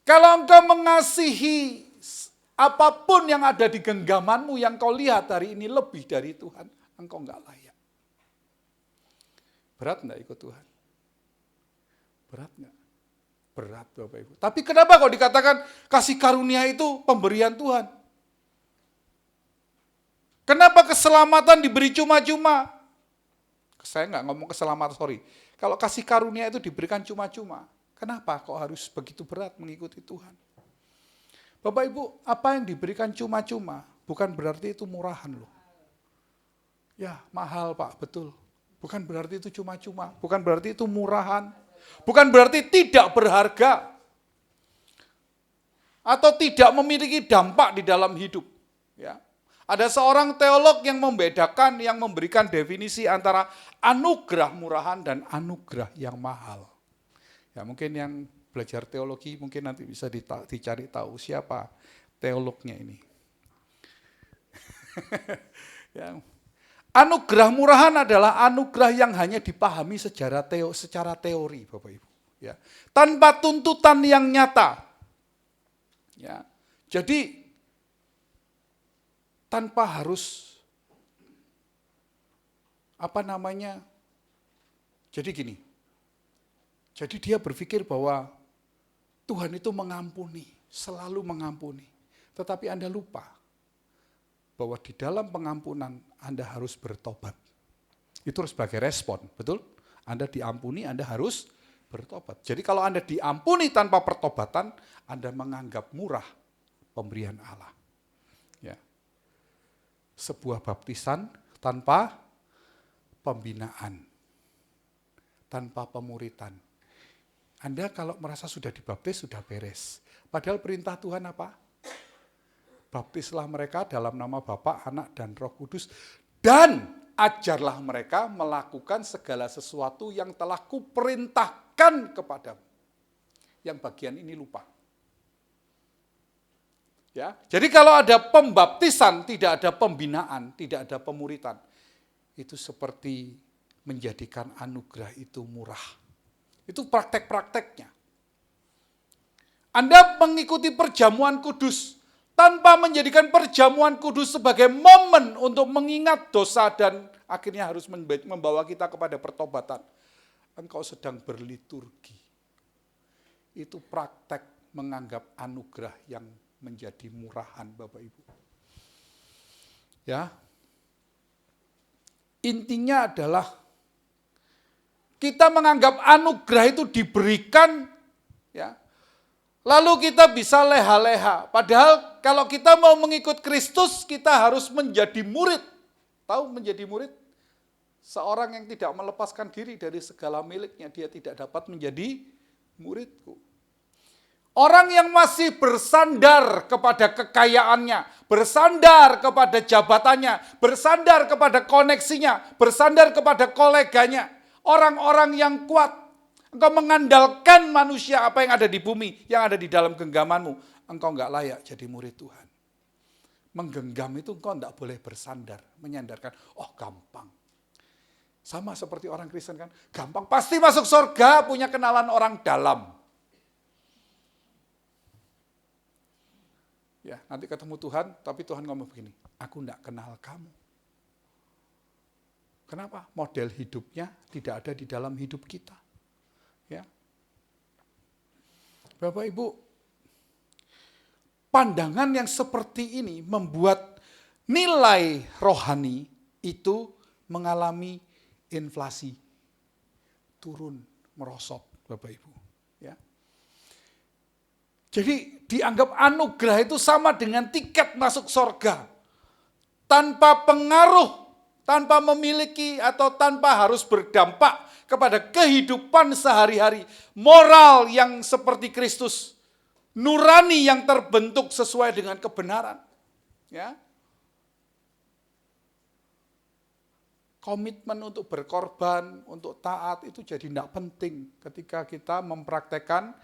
Kalau engkau mengasihi apapun yang ada di genggamanmu yang kau lihat hari ini lebih dari Tuhan, engkau nggak layak. Berat enggak ikut Tuhan? Berat enggak? Berat Bapak Ibu. Tapi kenapa kok dikatakan kasih karunia itu pemberian Tuhan? Kenapa keselamatan diberi cuma-cuma? Saya enggak ngomong keselamatan, sorry. Kalau kasih karunia itu diberikan cuma-cuma. Kenapa kok harus begitu berat mengikuti Tuhan? Bapak Ibu, apa yang diberikan cuma-cuma bukan berarti itu murahan loh. Ya, mahal Pak, betul. Bukan berarti itu cuma-cuma, bukan berarti itu murahan, bukan berarti tidak berharga, atau tidak memiliki dampak di dalam hidup. Ya. Ada seorang teolog yang membedakan, yang memberikan definisi antara anugerah murahan dan anugerah yang mahal. Ya, mungkin yang belajar teologi mungkin nanti bisa dicari tahu siapa teolognya ini. Ya. Anugerah murahan adalah anugerah yang hanya dipahami secara teori, Bapak Ibu. Ya. Tanpa tuntutan yang nyata. Ya. Jadi, tanpa harus, jadi gini, jadi dia berpikir bahwa Tuhan itu mengampuni, selalu mengampuni. Tetapi Anda lupa bahwa di dalam pengampunan Anda harus bertobat. Itu sebagai respon, betul? Anda diampuni, Anda harus bertobat. Jadi kalau Anda diampuni tanpa pertobatan, Anda menganggap murah pemberian Allah. Ya. Sebuah baptisan tanpa pembinaan, tanpa pemuritan. Anda kalau merasa sudah dibaptis, sudah beres. Padahal perintah Tuhan apa? Baptislah mereka dalam nama Bapa, Anak, dan Roh Kudus. Dan ajarlah mereka melakukan segala sesuatu yang telah kuperintahkan kepadamu. Yang bagian ini lupa. Ya, jadi kalau ada pembaptisan, tidak ada pembinaan, tidak ada pemuritan. Itu seperti menjadikan anugerah itu murah. Itu praktek-prakteknya. Anda mengikuti perjamuan kudus tanpa menjadikan perjamuan kudus sebagai momen untuk mengingat dosa dan akhirnya harus membawa kita kepada pertobatan. Engkau sedang berliturgi. Itu praktek menganggap anugerah yang menjadi murahan, Bapak Ibu. Ya. Intinya adalah kita menganggap anugerah itu diberikan, ya. Lalu kita bisa leha-leha. Padahal kalau kita mau mengikut Kristus, kita harus menjadi murid. Tahu menjadi murid? Seorang yang tidak melepaskan diri dari segala miliknya, dia tidak dapat menjadi muridku. Orang yang masih bersandar kepada kekayaannya, bersandar kepada jabatannya, bersandar kepada koneksinya, bersandar kepada koleganya. Orang-orang yang kuat. Engkau mengandalkan manusia apa yang ada di bumi, yang ada di dalam genggamanmu. Engkau enggak layak jadi murid Tuhan. Menggenggam itu engkau enggak boleh bersandar, menyandarkan. Oh gampang. Sama seperti orang Kristen kan. Gampang, pasti masuk surga, punya kenalan orang dalam. Ya, nanti ketemu Tuhan, tapi Tuhan ngomong begini, aku enggak kenal kamu. Kenapa? Model hidupnya tidak ada di dalam hidup kita. Ya. Bapak Ibu, pandangan yang seperti ini membuat nilai rohani itu mengalami inflasi. Turun, merosot, Bapak Ibu. Ya. Jadi dianggap anugerah itu sama dengan tiket masuk surga. Tanpa pengaruh, tanpa memiliki atau tanpa harus berdampak kepada kehidupan sehari-hari. Moral yang seperti Kristus. Nurani yang terbentuk sesuai dengan kebenaran. Ya. Komitmen untuk berkorban, untuk taat itu jadi tidak penting ketika kita mempraktekkan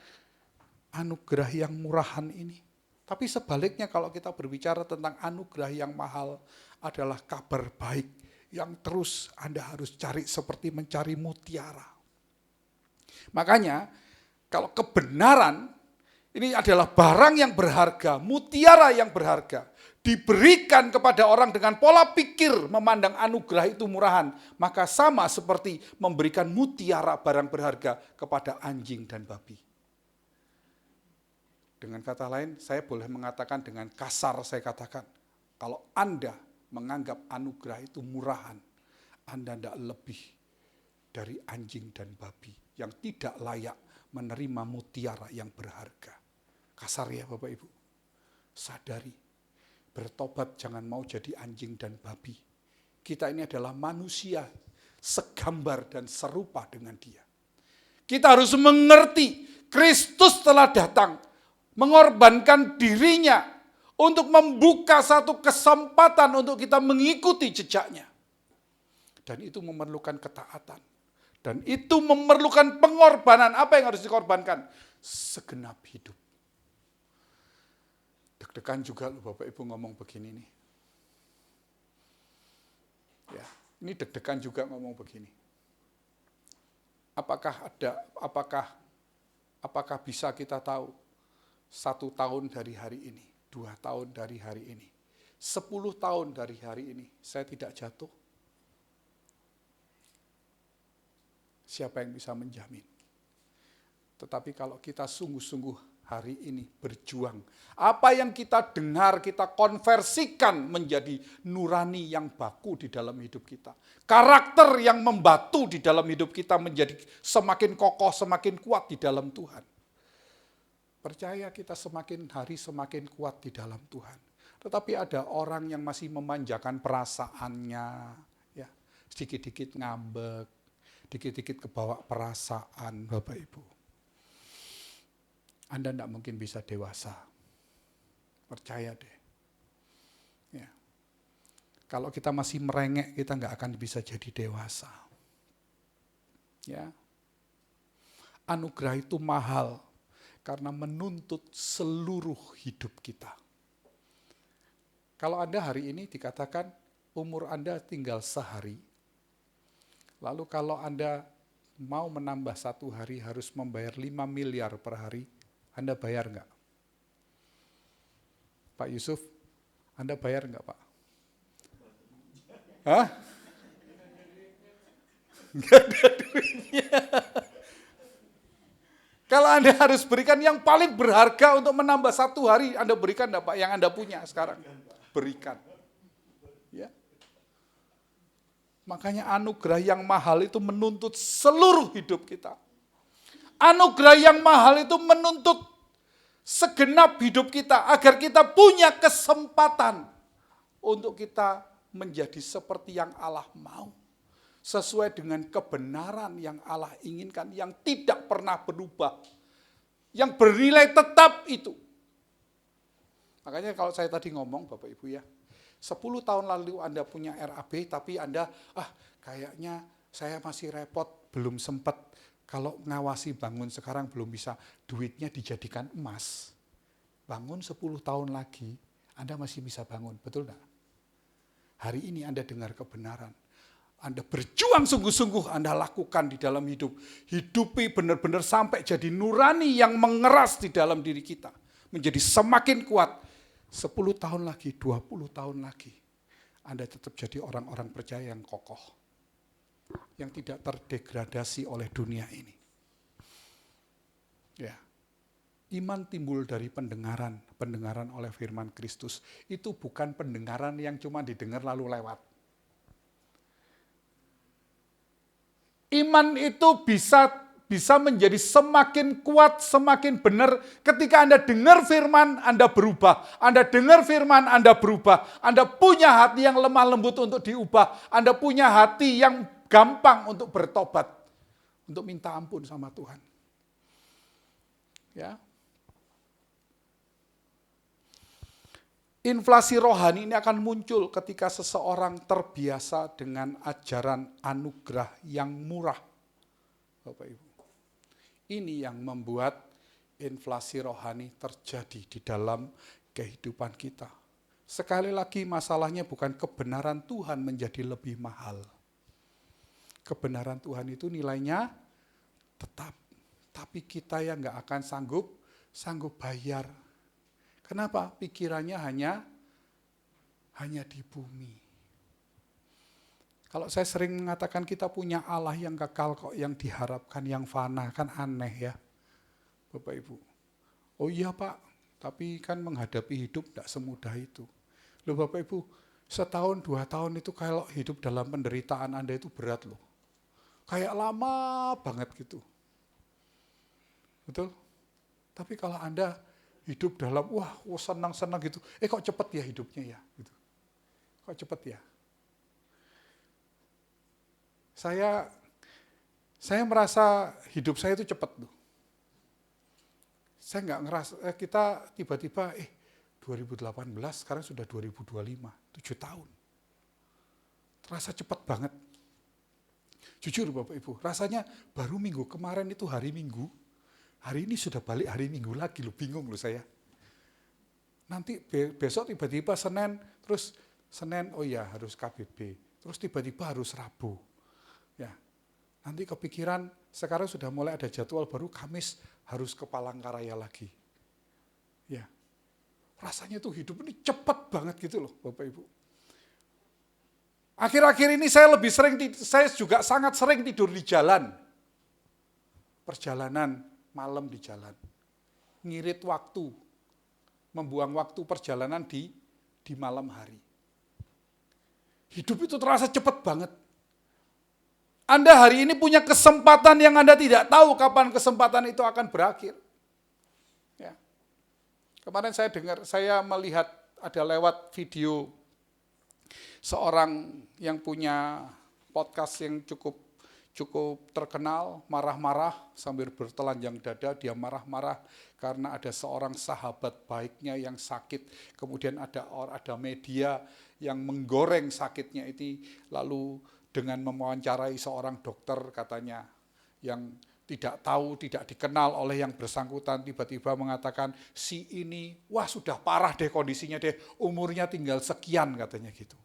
anugerah yang murahan ini. Tapi sebaliknya kalau kita berbicara tentang anugerah yang mahal adalah kabar baik yang terus Anda harus cari seperti mencari mutiara. Makanya kalau kebenaran ini adalah barang yang berharga, mutiara yang berharga, diberikan kepada orang dengan pola pikir memandang anugerah itu murahan, maka sama seperti memberikan mutiara barang berharga kepada anjing dan babi. Dengan kata lain, saya boleh mengatakan dengan kasar, saya katakan, kalau Anda menganggap anugerah itu murahan, Anda tidak lebih dari anjing dan babi yang tidak layak menerima mutiara yang berharga. Kasar ya Bapak Ibu, sadari, bertobat jangan mau jadi anjing dan babi. Kita ini adalah manusia segambar dan serupa dengan Dia. Kita harus mengerti, Kristus telah datang, mengorbankan dirinya untuk membuka satu kesempatan untuk kita mengikuti jejaknya. Dan itu memerlukan ketaatan. Dan itu memerlukan pengorbanan. Apa yang harus dikorbankan? Segenap hidup. Deg-degan juga loh Bapak Ibu ngomong begini nih. Ya, ini deg-degan juga ngomong begini. Apakah bisa kita tahu 1 tahun dari hari ini, 2 tahun dari hari ini, 10 tahun dari hari ini, saya tidak jatuh? Siapa yang bisa menjamin? Tetapi kalau kita sungguh-sungguh hari ini berjuang, apa yang kita dengar, kita konversikan menjadi nurani yang baku di dalam hidup kita. Karakter yang membatu di dalam hidup kita menjadi semakin kokoh, semakin kuat di dalam Tuhan. Percaya kita semakin hari semakin kuat di dalam Tuhan. Tetapi ada orang yang masih memanjakan perasaannya, ya, sedikit-dikit ngambek, dikit-dikit kebawa perasaan, Bapak Ibu. Anda tidak mungkin bisa dewasa. Percaya deh. Ya. Kalau kita masih merengek, kita nggak akan bisa jadi dewasa. Ya. Anugerah itu mahal. Karena menuntut seluruh hidup kita. Kalau Anda hari ini dikatakan umur Anda tinggal sehari, lalu kalau Anda mau menambah 1 hari harus membayar 5 miliar per hari, Anda bayar enggak? Pak Yusuf, Anda bayar enggak Pak? Hah? Enggak ada duitnya. Kalau Anda harus berikan yang paling berharga untuk menambah 1 hari, Anda berikan enggak Pak? Yang Anda punya sekarang. Berikan. Ya. Makanya anugerah yang mahal itu menuntut seluruh hidup kita. Anugerah yang mahal itu menuntut segenap hidup kita agar kita punya kesempatan untuk kita menjadi seperti yang Allah mau. Sesuai dengan kebenaran yang Allah inginkan, yang tidak pernah berubah, yang bernilai tetap itu. Makanya kalau saya tadi ngomong Bapak Ibu ya, 10 tahun lalu Anda punya RAB, tapi Anda, kayaknya saya masih repot, belum sempat. Kalau ngawasi bangun sekarang belum bisa, duitnya dijadikan emas. Bangun 10 tahun lagi, Anda masih bisa bangun, betul enggak? Hari ini Anda dengar kebenaran. Anda berjuang sungguh-sungguh, Anda lakukan di dalam hidup. Hidupi benar-benar sampai jadi nurani yang mengeras di dalam diri kita. Menjadi semakin kuat. 10 tahun lagi, 20 tahun lagi. Anda tetap jadi orang-orang percaya yang kokoh. Yang tidak terdegradasi oleh dunia ini. Ya. Iman timbul dari pendengaran oleh firman Kristus. Itu bukan pendengaran yang cuma didengar lalu lewat. Iman itu bisa menjadi semakin kuat, semakin benar ketika Anda dengar firman, Anda berubah. Anda dengar firman, Anda berubah. Anda punya hati yang lemah lembut untuk diubah. Anda punya hati yang gampang untuk bertobat, untuk minta ampun sama Tuhan. Ya. Inflasi rohani ini akan muncul ketika seseorang terbiasa dengan ajaran anugerah yang murah. Bapak Ibu. Ini yang membuat inflasi rohani terjadi di dalam kehidupan kita. Sekali lagi masalahnya bukan kebenaran Tuhan menjadi lebih mahal. Kebenaran Tuhan itu nilainya tetap. Tapi kita yang nggak akan sanggup bayar. Kenapa? Pikirannya hanya di bumi. Kalau saya sering mengatakan kita punya Allah yang kekal kok, yang diharapkan, yang fana, kan aneh ya Bapak Ibu. Oh iya Pak, tapi kan menghadapi hidup tidak semudah itu. Loh Bapak Ibu, setahun 2 tahun itu kalau hidup dalam penderitaan Anda itu berat loh. Kayak lama banget gitu. Betul? Tapi kalau Anda hidup dalam, senang-senang gitu. Kok cepet ya hidupnya ya? Gitu. Kok cepet ya? Saya merasa hidup saya itu cepet loh. Saya nggak ngerasa, kita tiba-tiba, 2018 sekarang sudah 2025, 7 tahun. Terasa cepet banget. Jujur Bapak Ibu, rasanya baru minggu kemarin itu hari Minggu, hari ini sudah balik hari Minggu lagi loh, bingung loh saya. Nanti besok tiba-tiba Senin, terus Senin harus KBB, terus tiba-tiba harus Rabu. Ya, nanti kepikiran sekarang sudah mulai ada jadwal baru, Kamis harus ke Palangkaraya lagi. Ya, rasanya tuh hidup ini cepat banget gitu loh Bapak Ibu. Akhir-akhir ini saya juga sangat sering tidur di jalan. Perjalanan malam di jalan. Ngirit waktu. Membuang waktu perjalanan di malam hari. Hidup itu terasa cepat banget. Anda hari ini punya kesempatan yang Anda tidak tahu kapan kesempatan itu akan berakhir. Ya. Kemarin saya melihat ada lewat video seorang yang punya podcast yang cukup terkenal, marah-marah sambil bertelanjang dada, dia marah-marah karena ada seorang sahabat baiknya yang sakit, kemudian ada media yang menggoreng sakitnya itu, lalu dengan mewawancarai seorang dokter katanya, yang tidak tahu, tidak dikenal oleh yang bersangkutan, tiba-tiba mengatakan, si ini, sudah parah deh kondisinya deh, umurnya tinggal sekian katanya gitu.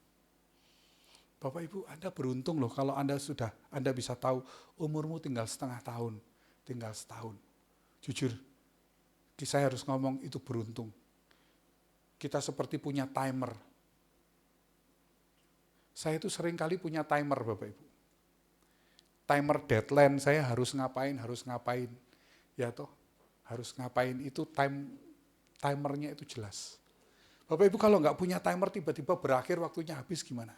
Bapak Ibu, Anda beruntung loh kalau Anda bisa tahu umurmu tinggal setengah tahun, tinggal setahun. Jujur, saya harus ngomong itu beruntung. Kita seperti punya timer. Saya itu sering kali punya timer Bapak Ibu. Timer deadline saya harus ngapain. Ya toh, harus ngapain itu timernya itu jelas. Bapak Ibu kalau nggak punya timer tiba-tiba berakhir waktunya habis gimana?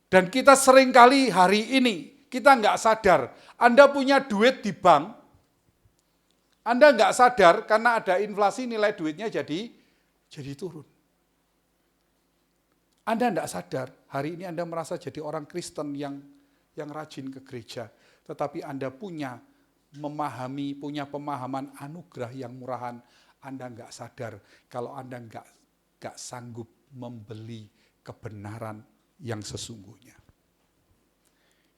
Dan kita seringkali hari ini, kita nggak sadar, Anda punya duit di bank, Anda nggak sadar karena ada inflasi nilai duitnya jadi turun. Anda nggak sadar, hari ini Anda merasa jadi orang Kristen yang rajin ke gereja, tetapi Anda punya memahami, punya pemahaman anugerah yang murahan, Anda nggak sadar kalau Anda nggak sanggup membeli kebenaran yang sesungguhnya.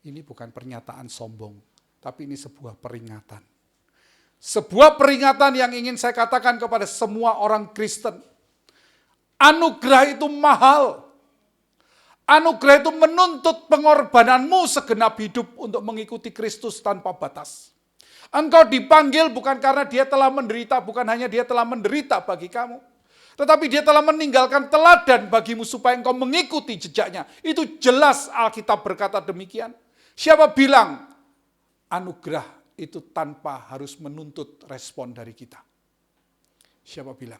Ini bukan pernyataan sombong, tapi ini sebuah peringatan. Sebuah peringatan yang ingin saya katakan kepada semua orang Kristen. Anugerah itu mahal. Anugerah itu menuntut pengorbananmu segenap hidup untuk mengikuti Kristus tanpa batas. Engkau dipanggil bukan karena dia telah menderita, bukan hanya dia telah menderita bagi kamu, tetapi dia telah meninggalkan teladan bagimu supaya engkau mengikuti jejaknya. Itu jelas Alkitab berkata demikian. Siapa bilang anugerah itu tanpa harus menuntut respon dari kita? Siapa bilang?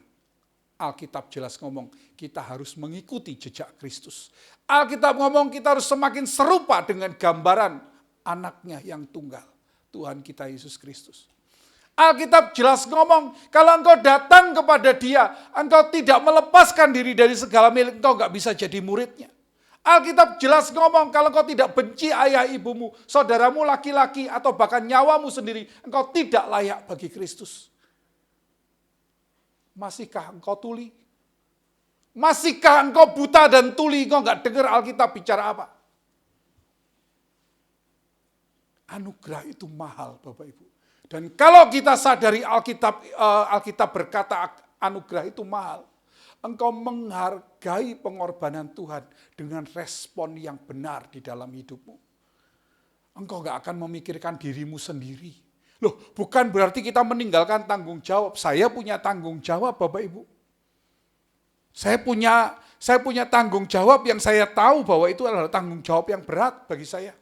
Alkitab jelas ngomong, kita harus mengikuti jejak Kristus. Alkitab ngomong kita harus semakin serupa dengan gambaran anaknya yang tunggal, Tuhan kita Yesus Kristus. Alkitab jelas ngomong, kalau engkau datang kepada dia, engkau tidak melepaskan diri dari segala milik, engkau gak bisa jadi muridnya. Alkitab jelas ngomong, kalau engkau tidak benci ayah ibumu, saudaramu laki-laki, atau bahkan nyawamu sendiri, engkau tidak layak bagi Kristus. Masihkah engkau tuli? Masihkah engkau buta dan tuli? Engkau gak dengar Alkitab bicara apa? Anugerah itu mahal, Bapak Ibu. Dan kalau kita sadari Alkitab berkata anugerah itu mahal, engkau menghargai pengorbanan Tuhan dengan respon yang benar di dalam hidupmu. Engkau gak akan memikirkan dirimu sendiri. Loh, bukan berarti kita meninggalkan tanggung jawab. Saya punya tanggung jawab, Bapak Ibu. Saya punya tanggung jawab yang saya tahu bahwa itu adalah tanggung jawab yang berat bagi saya.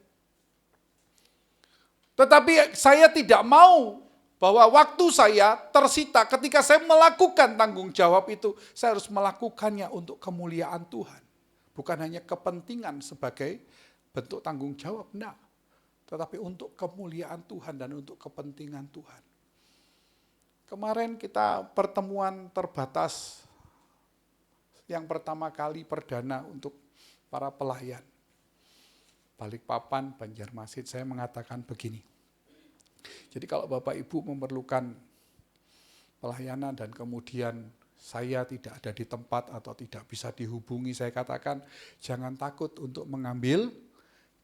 Tetapi saya tidak mau bahwa waktu saya tersita ketika saya melakukan tanggung jawab itu, saya harus melakukannya untuk kemuliaan Tuhan. Bukan hanya kepentingan sebagai bentuk tanggung jawab, enggak. Tetapi untuk kemuliaan Tuhan dan untuk kepentingan Tuhan. Kemarin kita pertemuan terbatas yang pertama kali perdana untuk para pelayan. Balikpapan, Banjarmasin, saya mengatakan begini. Jadi kalau Bapak Ibu memerlukan pelayanan dan kemudian saya tidak ada di tempat atau tidak bisa dihubungi, saya katakan jangan takut untuk mengambil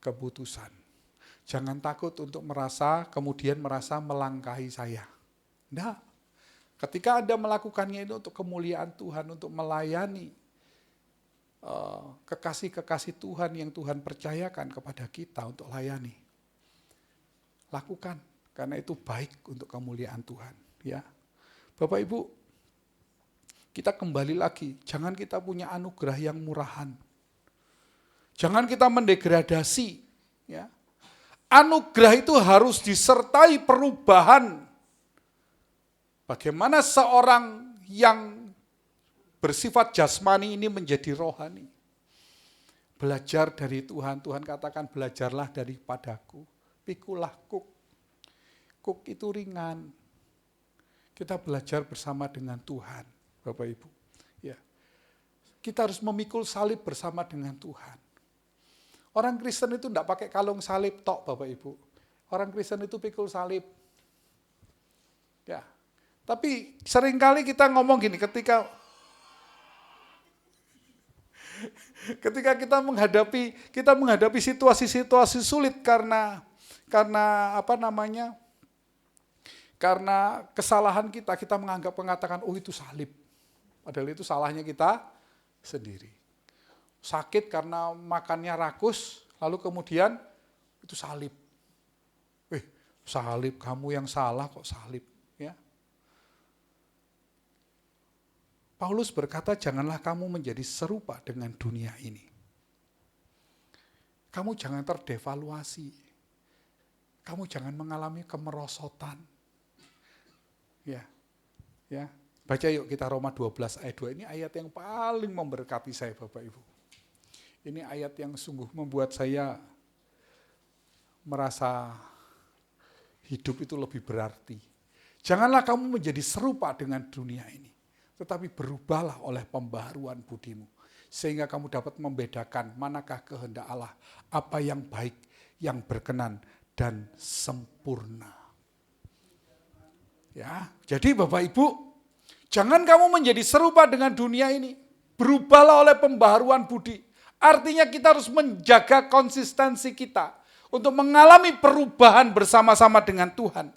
keputusan. Jangan takut untuk kemudian merasa melangkahi saya. Nah, ketika Anda melakukannya itu untuk kemuliaan Tuhan, untuk melayani kekasih-kekasih Tuhan yang Tuhan percayakan kepada kita untuk layani. Lakukan, karena itu baik untuk kemuliaan Tuhan. Ya, Bapak Ibu, kita kembali lagi, jangan kita punya anugerah yang murahan. Jangan kita mendegradasi, ya. Anugerah itu harus disertai perubahan. Bagaimana seorang yang bersifat jasmani ini menjadi rohani. Belajar dari Tuhan. Tuhan katakan belajarlah daripadaku. Pikulah kuk. Kuk itu ringan. Kita belajar bersama dengan Tuhan, Bapak Ibu. Ya. Kita harus memikul salib bersama dengan Tuhan. Orang Kristen itu tidak pakai kalung salib tok, Bapak Ibu. Orang Kristen itu pikul salib. Ya. Tapi seringkali kita ngomong gini, ketika kita menghadapi situasi-situasi sulit karena kesalahan kita mengatakan oh itu salib. Padahal itu salahnya kita sendiri. Sakit karena makannya rakus, lalu kemudian itu salib. Salib, kamu yang salah kok salib. Ya. Paulus berkata, janganlah kamu menjadi serupa dengan dunia ini. Kamu jangan terdevaluasi. Kamu jangan mengalami kemerosotan. Ya, ya. Baca yuk kita Roma 12 ayat 2. Ini ayat yang paling memberkati saya, Bapak Ibu. Ini ayat yang sungguh membuat saya merasa hidup itu lebih berarti. Janganlah kamu menjadi serupa dengan dunia ini, tetapi berubahlah oleh pembaharuan budimu, sehingga kamu dapat membedakan manakah kehendak Allah, apa yang baik, yang berkenan, dan sempurna. Ya, jadi Bapak Ibu, jangan kamu menjadi serupa dengan dunia ini. Berubahlah oleh pembaharuan budi. Artinya kita harus menjaga konsistensi kita untuk mengalami perubahan bersama-sama dengan Tuhan.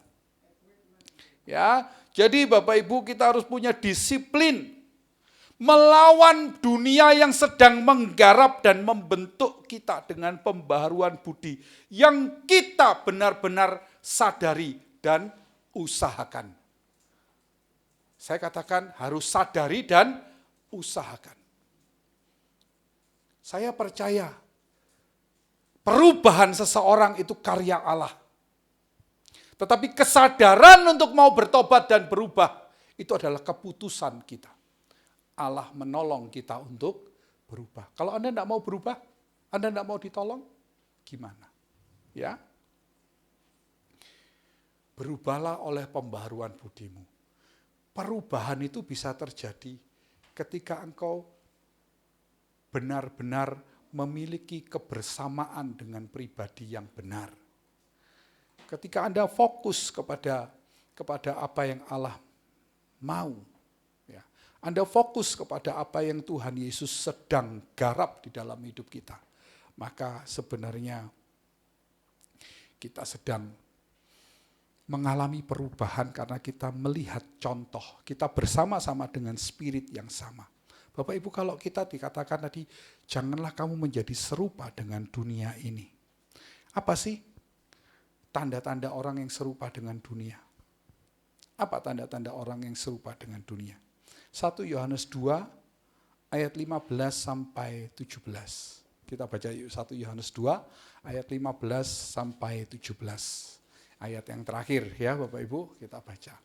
Ya, jadi Bapak Ibu kita harus punya disiplin melawan dunia yang sedang menggarap dan membentuk kita dengan pembaharuan budi yang kita benar-benar sadari dan usahakan. Saya katakan harus sadari dan usahakan. Saya percaya perubahan seseorang itu karya Allah. Tetapi kesadaran untuk mau bertobat dan berubah itu adalah keputusan kita. Allah menolong kita untuk berubah. Kalau Anda tidak mau berubah, Anda tidak mau ditolong, gimana? Ya, berubahlah oleh pembaharuan budimu. Perubahan itu bisa terjadi ketika engkau benar-benar memiliki kebersamaan dengan pribadi yang benar. Ketika Anda fokus kepada apa yang Allah mau, ya, Anda fokus kepada apa yang Tuhan Yesus sedang garap di dalam hidup kita, maka sebenarnya kita sedang mengalami perubahan karena kita melihat contoh, kita bersama-sama dengan spirit yang sama. Bapak Ibu, kalau kita dikatakan tadi, janganlah kamu menjadi serupa dengan dunia ini. Apa sih tanda-tanda orang yang serupa dengan dunia? Apa tanda-tanda orang yang serupa dengan dunia? 1 Yohanes 2 ayat 15 sampai 17. Kita baca yuk 1 Yohanes 2 ayat 15 sampai 17. Ayat yang terakhir ya Bapak Ibu, kita baca.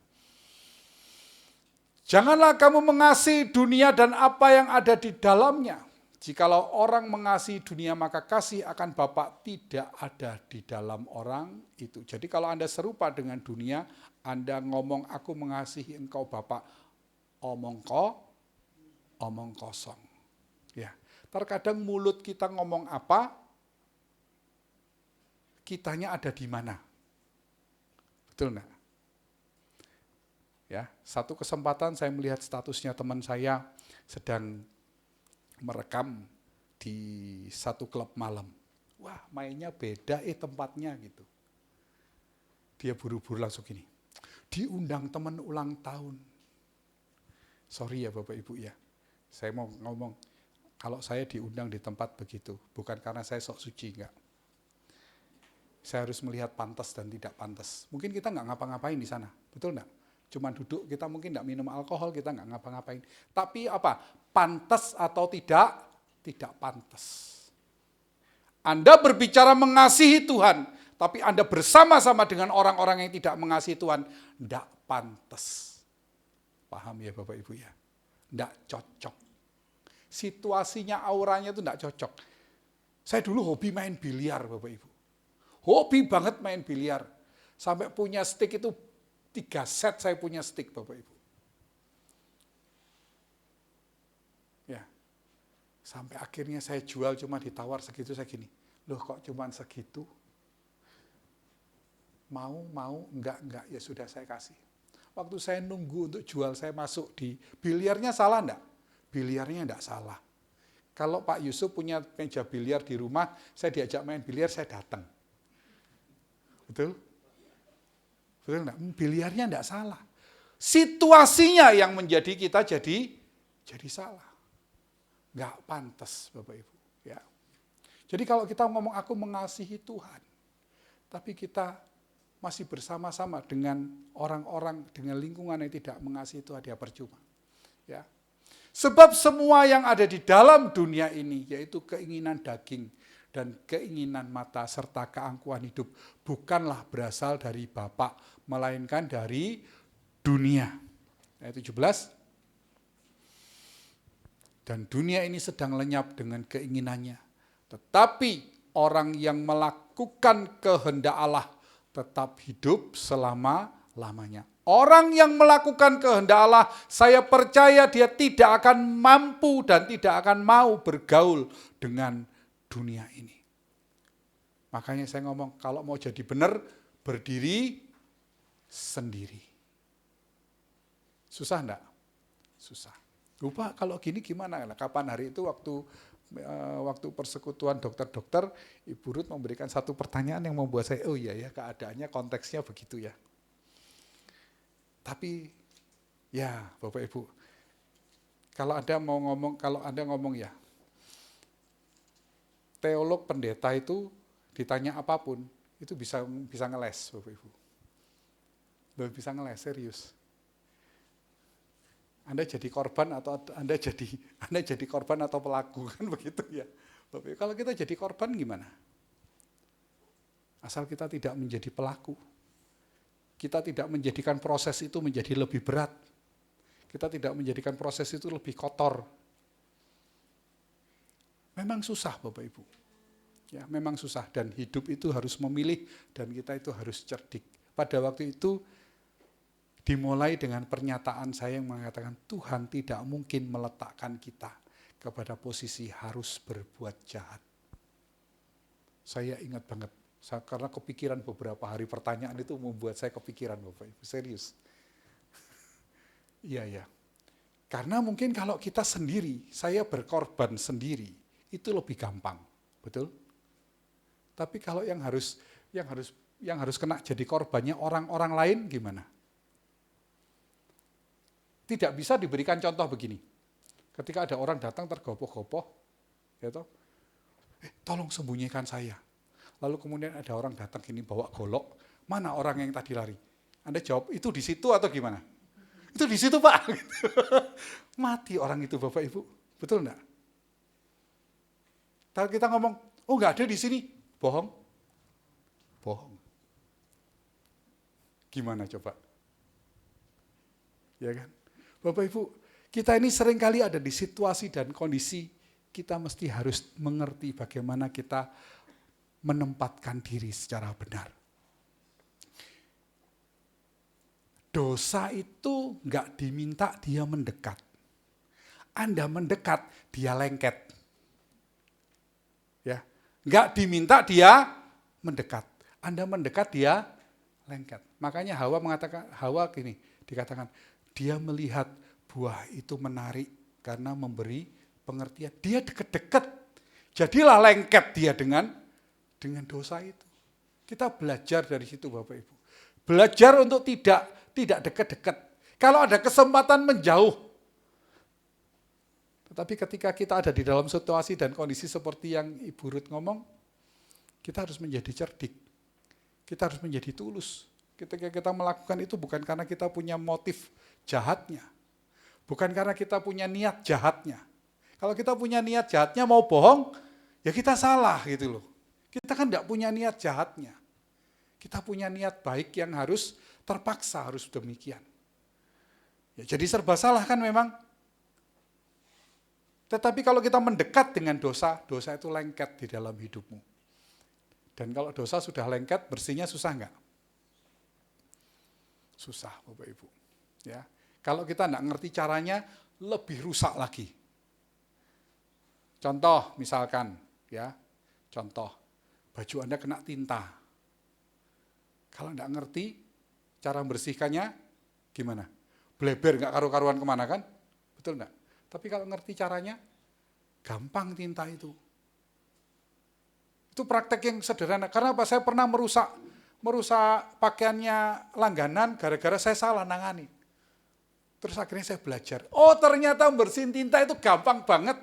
Janganlah kamu mengasihi dunia dan apa yang ada di dalamnya. Jikalau orang mengasihi dunia, maka kasih akan Bapa tidak ada di dalam orang itu. Jadi kalau Anda serupa dengan dunia, Anda ngomong aku mengasihi engkau Bapa, omong kosong. Ya, terkadang mulut kita ngomong apa, kitanya ada di mana. Betul enggak? Ya, satu kesempatan saya melihat statusnya teman saya sedang merekam di satu klub malam. Wah, mainnya beda tempatnya gitu. Dia buru-buru langsung gini, diundang teman ulang tahun. Sorry ya Bapak Ibu ya, saya mau ngomong, kalau saya diundang di tempat begitu, bukan karena saya sok suci, enggak. Saya harus melihat pantas dan tidak pantas. Mungkin kita enggak ngapa-ngapain di sana, betul enggak? Cuman duduk, kita mungkin enggak minum alkohol, kita enggak ngapa-ngapain. Tapi apa? Pantas atau tidak? Tidak pantas. Anda berbicara mengasihi Tuhan, tapi Anda bersama-sama dengan orang-orang yang tidak mengasihi Tuhan, enggak pantas. Paham ya Bapak Ibu ya? Enggak cocok. Situasinya, auranya itu enggak cocok. Saya dulu hobi main biliar Bapak Ibu. Hobi banget main biliar. Sampai punya stick itu 3 set saya punya stick Bapak Ibu. Ya. Sampai akhirnya saya jual cuma ditawar segitu, saya gini. Loh kok cuma segitu? Mau, enggak, ya sudah saya kasih. Waktu saya nunggu untuk jual, saya masuk di biliarnya salah enggak? Biliarnya enggak salah. Kalau Pak Yusuf punya meja biliar di rumah, saya diajak main biliar, saya datang. Betul? Betul enggak? Biliarnya enggak salah. Situasinya yang menjadi kita jadi salah. Enggak pantas Bapak Ibu. Ya. Jadi kalau kita ngomong aku mengasihi Tuhan, tapi kita masih bersama-sama dengan orang-orang, dengan lingkungan yang tidak mengasihi Tuhan, dia percuma. Ya. Sebab semua yang ada di dalam dunia ini, yaitu keinginan daging dan keinginan mata serta keangkuhan hidup, bukanlah berasal dari Bapa, melainkan dari dunia. Ayat 17. Dan dunia ini sedang lenyap dengan keinginannya. Tetapi orang yang melakukan kehendak Allah tetap hidup selama-lamanya. Orang yang melakukan kehendak Allah, saya percaya dia tidak akan mampu dan tidak akan mau bergaul dengan dunia ini. Makanya saya ngomong, kalau mau jadi benar, berdiri sendiri. Susah enggak? Susah. Lupa kalau gini gimana? Kapan hari itu waktu persekutuan dokter-dokter, Ibu Ruth memberikan satu pertanyaan yang membuat saya, oh iya ya, keadaannya konteksnya begitu ya. Tapi ya Bapak Ibu, kalau Anda ngomong ya, teolog pendeta itu ditanya apapun, itu bisa ngeles Bapak Ibu. Bisa ngeles, serius. Anda jadi korban atau Anda jadi korban atau pelaku, kan begitu ya. Bapak Ibu, kalau kita jadi korban gimana? Asal kita tidak menjadi pelaku. Kita tidak menjadikan proses itu menjadi lebih berat. Kita tidak menjadikan proses itu lebih kotor. Memang susah Bapak Ibu. Ya, memang susah dan hidup itu harus memilih dan kita itu harus cerdik. Pada waktu itu dimulai dengan pernyataan saya yang mengatakan Tuhan tidak mungkin meletakkan kita kepada posisi harus berbuat jahat. Saya ingat banget, karena kepikiran beberapa hari pertanyaan itu membuat saya kepikiran Bapak Ibu, serius. Iya. Karena mungkin kalau kita sendiri, saya berkorban sendiri, itu lebih gampang, betul? Tapi kalau yang harus kena jadi korbannya orang-orang lain gimana? Tidak bisa diberikan contoh begini. Ketika ada orang datang tergopoh-gopoh, ya toh, tolong sembunyikan saya. Lalu kemudian ada orang datang gini bawa golok, mana orang yang tadi lari? Anda jawab, itu di situ atau gimana? Itu di situ Pak. Mati orang itu Bapak Ibu, betul enggak? Kalau kita ngomong, oh enggak ada di sini, bohong. Gimana coba? Ya kan? Bapak Ibu, kita ini seringkali ada di situasi dan kondisi kita mesti harus mengerti bagaimana kita menempatkan diri secara benar. Dosa itu enggak diminta dia mendekat. Anda mendekat, dia lengket. Ya, enggak diminta dia mendekat. Anda mendekat, dia lengket. Makanya Hawa dikatakan, dia melihat buah itu menarik karena memberi pengertian. Dia deket-deket, jadilah lengket dia dengan dosa itu. Kita belajar dari situ Bapak Ibu. Belajar untuk tidak dekat-dekat. Kalau ada kesempatan menjauh. Tetapi ketika kita ada di dalam situasi dan kondisi seperti yang Ibu Ruth ngomong, kita harus menjadi cerdik. Kita harus menjadi tulus. Ketika kita melakukan itu bukan karena kita punya motif jahatnya. Bukan karena kita punya niat jahatnya. Kalau kita punya niat jahatnya mau bohong, ya kita salah gitu loh. Kita kan tidak punya niat jahatnya. Kita punya niat baik yang harus terpaksa harus demikian. Ya, jadi serba salah kan memang. Tetapi kalau kita mendekat dengan dosa, dosa itu lengket di dalam hidupmu. Dan kalau dosa sudah lengket, bersihnya susah enggak? Susah Bapak Ibu. Ya. Kalau kita enggak ngerti caranya, lebih rusak lagi. Contoh misalkan, baju Anda kena tinta. Kalau enggak ngerti cara membersihkannya, gimana? Bleber enggak karu-karuan kemana kan? Betul enggak? Tapi kalau ngerti caranya, gampang tinta itu. Itu praktek yang sederhana. Karena apa? Saya pernah merusak pakaiannya langganan gara-gara saya salah nangani. Terus akhirnya saya belajar. Oh ternyata bersihin tinta itu gampang banget.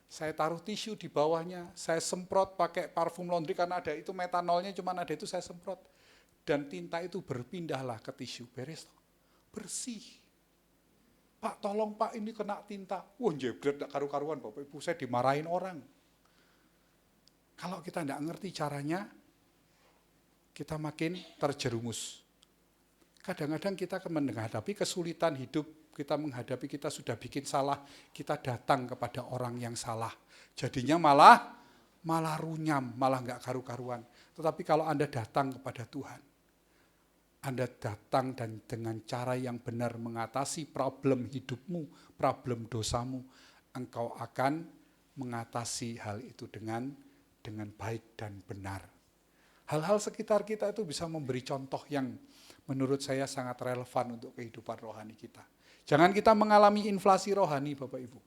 Saya taruh tisu di bawahnya, saya semprot pakai parfum laundry karena ada itu metanolnya, cuman ada itu saya semprot. Dan tinta itu berpindahlah ke tisu, beres. Bersih. Pak tolong Pak ini kena tinta. Wah jebret gak karu-karuan Bapak Ibu, saya dimarahin orang. Kalau kita tidak ngerti caranya, kita makin terjerumus. Kadang-kadang kita akan menghadapi kesulitan hidup, kita sudah bikin salah, kita datang kepada orang yang salah. Jadinya malah runyam, malah enggak karu-karuan. Tetapi kalau Anda datang kepada Tuhan, Anda datang dan dengan cara yang benar mengatasi problem hidupmu, problem dosamu, engkau akan mengatasi hal itu dengan baik dan benar. Hal-hal sekitar kita itu bisa memberi contoh yang menurut saya sangat relevan untuk kehidupan rohani kita. Jangan kita mengalami inflasi rohani Bapak Ibu.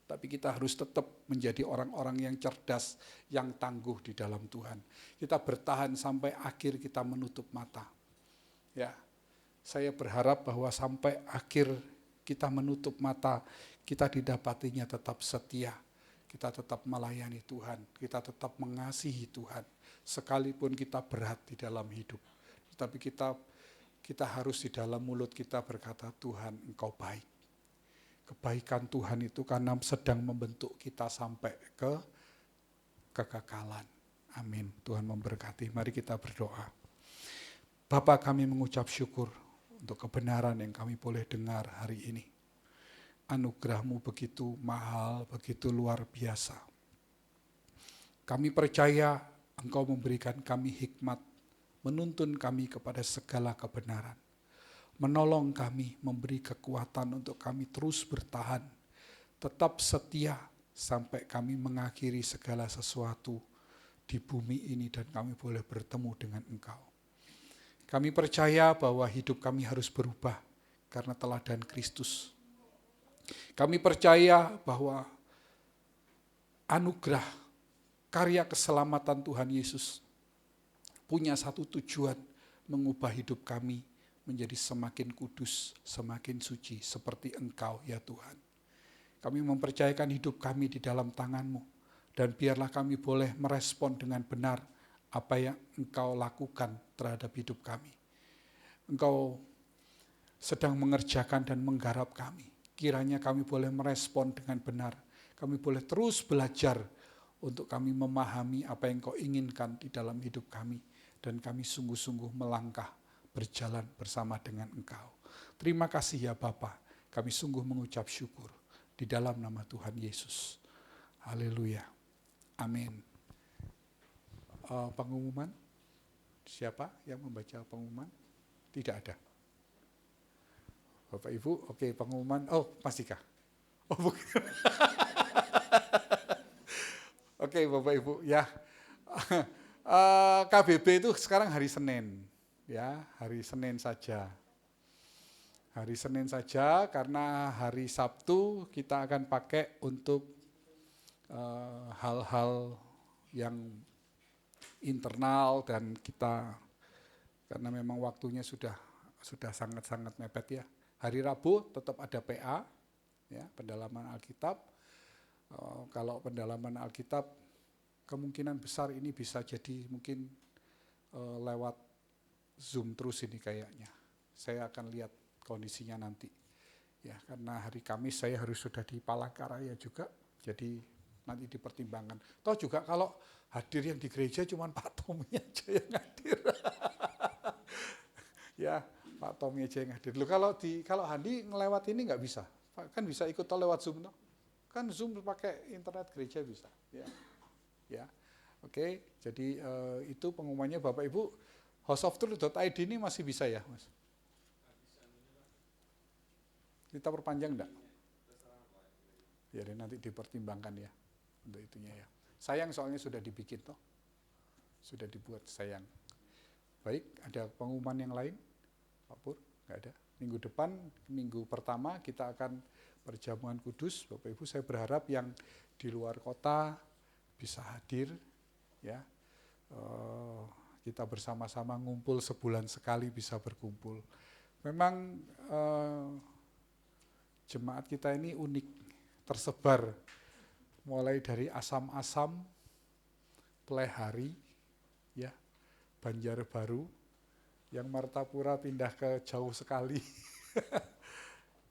Tapi kita harus tetap menjadi orang-orang yang cerdas, yang tangguh di dalam Tuhan. Kita bertahan sampai akhir kita menutup mata. Ya, saya berharap bahwa sampai akhir kita menutup mata, kita didapatinya tetap setia. Kita tetap melayani Tuhan, kita tetap mengasihi Tuhan. Sekalipun kita berat di dalam hidup. Tapi kita harus di dalam mulut kita berkata, Tuhan Engkau baik. Kebaikan Tuhan itu karena sedang membentuk kita sampai ke kekekalan. Amin. Tuhan memberkati. Mari kita berdoa. Bapa, kami mengucap syukur untuk kebenaran yang kami boleh dengar hari ini. Anugerah-Mu begitu mahal, begitu luar biasa. Kami percaya Engkau memberikan kami hikmat, menuntun kami kepada segala kebenaran. Menolong kami, memberi kekuatan untuk kami terus bertahan, tetap setia sampai kami mengakhiri segala sesuatu di bumi ini dan kami boleh bertemu dengan Engkau. Kami percaya bahwa hidup kami harus berubah karena teladan Kristus. Kami percaya bahwa anugerah karya keselamatan Tuhan Yesus punya satu tujuan, mengubah hidup kami menjadi semakin kudus, semakin suci, seperti Engkau ya Tuhan. Kami mempercayakan hidup kami di dalam tangan-Mu, dan biarlah kami boleh merespon dengan benar apa yang Engkau lakukan terhadap hidup kami. Engkau sedang mengerjakan dan menggarap kami. Kiranya kami boleh merespon dengan benar. Kami boleh terus belajar untuk kami memahami apa yang Engkau inginkan di dalam hidup kami. Dan kami sungguh-sungguh melangkah berjalan bersama dengan Engkau. Terima kasih ya Bapa. Kami sungguh mengucap syukur di dalam nama Tuhan Yesus. Haleluya. Amin. Pengumuman? Siapa yang membaca pengumuman? Tidak ada. Bapak Ibu, oke, pengumuman. Oh, Mas Dika. Oh, bukan. Oke, Bapak Ibu, ya. KBB itu sekarang hari Senin, ya, hari Senin saja. Hari Senin saja karena hari Sabtu kita akan pakai untuk hal-hal yang internal dan kita karena memang waktunya sudah sangat-sangat mepet ya. Hari Rabu tetap ada PA, ya, pendalaman Alkitab. Kalau pendalaman Alkitab kemungkinan besar ini bisa jadi mungkin lewat Zoom terus ini kayaknya. Saya akan lihat kondisinya nanti. Ya, karena hari Kamis saya harus sudah di Palangkaraya juga, jadi nanti dipertimbangkan. Toh juga kalau hadir yang di gereja cuma Pak Tommy aja yang hadir. Ya, Pak Tommy aja yang hadir. Loh, kalau Handi ngelewat ini nggak bisa, kan bisa ikut lewat Zoom toh. Kan Zoom pakai internet gereja bisa. Ya, oke. Jadi itu pengumumannya Bapak Ibu. houseoftruth.id ini masih bisa ya, Mas? Kita perpanjang enggak? Ya, nanti dipertimbangkan ya untuk itunya ya. Sayang soalnya sudah dibikin toh, sudah dibuat sayang. Baik, ada pengumuman yang lain, Pak Pur? Enggak ada. Minggu depan, minggu pertama kita akan perjamuan kudus. Bapak Ibu, saya berharap yang di luar kota bisa hadir, ya. Kita bersama-sama ngumpul sebulan sekali bisa berkumpul. Memang jemaat kita ini unik, tersebar mulai dari Asam-Asam, Plehari, ya, Banjarbaru, yang Martapura pindah ke jauh sekali.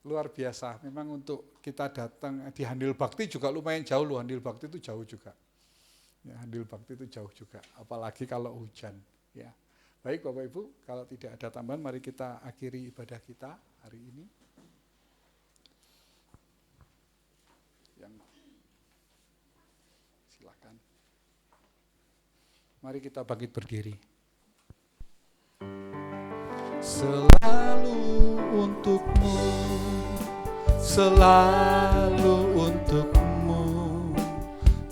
Luar biasa, memang untuk kita datang di Handil Bakti juga lumayan jauh loh, Handil Bakti itu jauh juga. Ya, Handil Bakti itu jauh juga, apalagi kalau hujan. Ya, baik Bapak Ibu, kalau tidak ada tambahan, mari kita akhiri ibadah kita hari ini. Silakan. Mari kita bangkit berdiri. Selalu untukmu, selalu untukmu,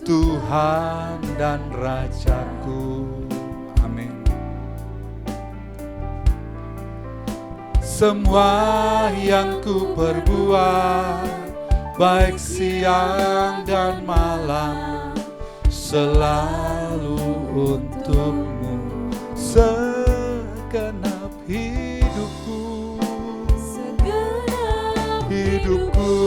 Tuhan dan Rajaku. Amin. Semua yang ku perbuat, baik siang dan malam, selalu untukmu. Segenap hidupku, Segenap hidupku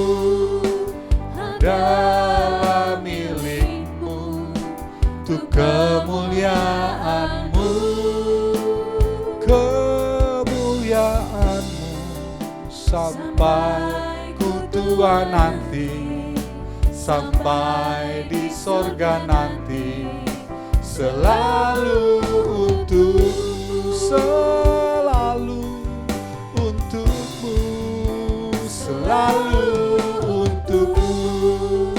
adalah milikmu, untuk kemuliaan-Mu, kemuliaan-Mu, sampai ku tua nanti, sampai di sorga nanti, selalu untukmu, selalu untukmu, selalu untukmu,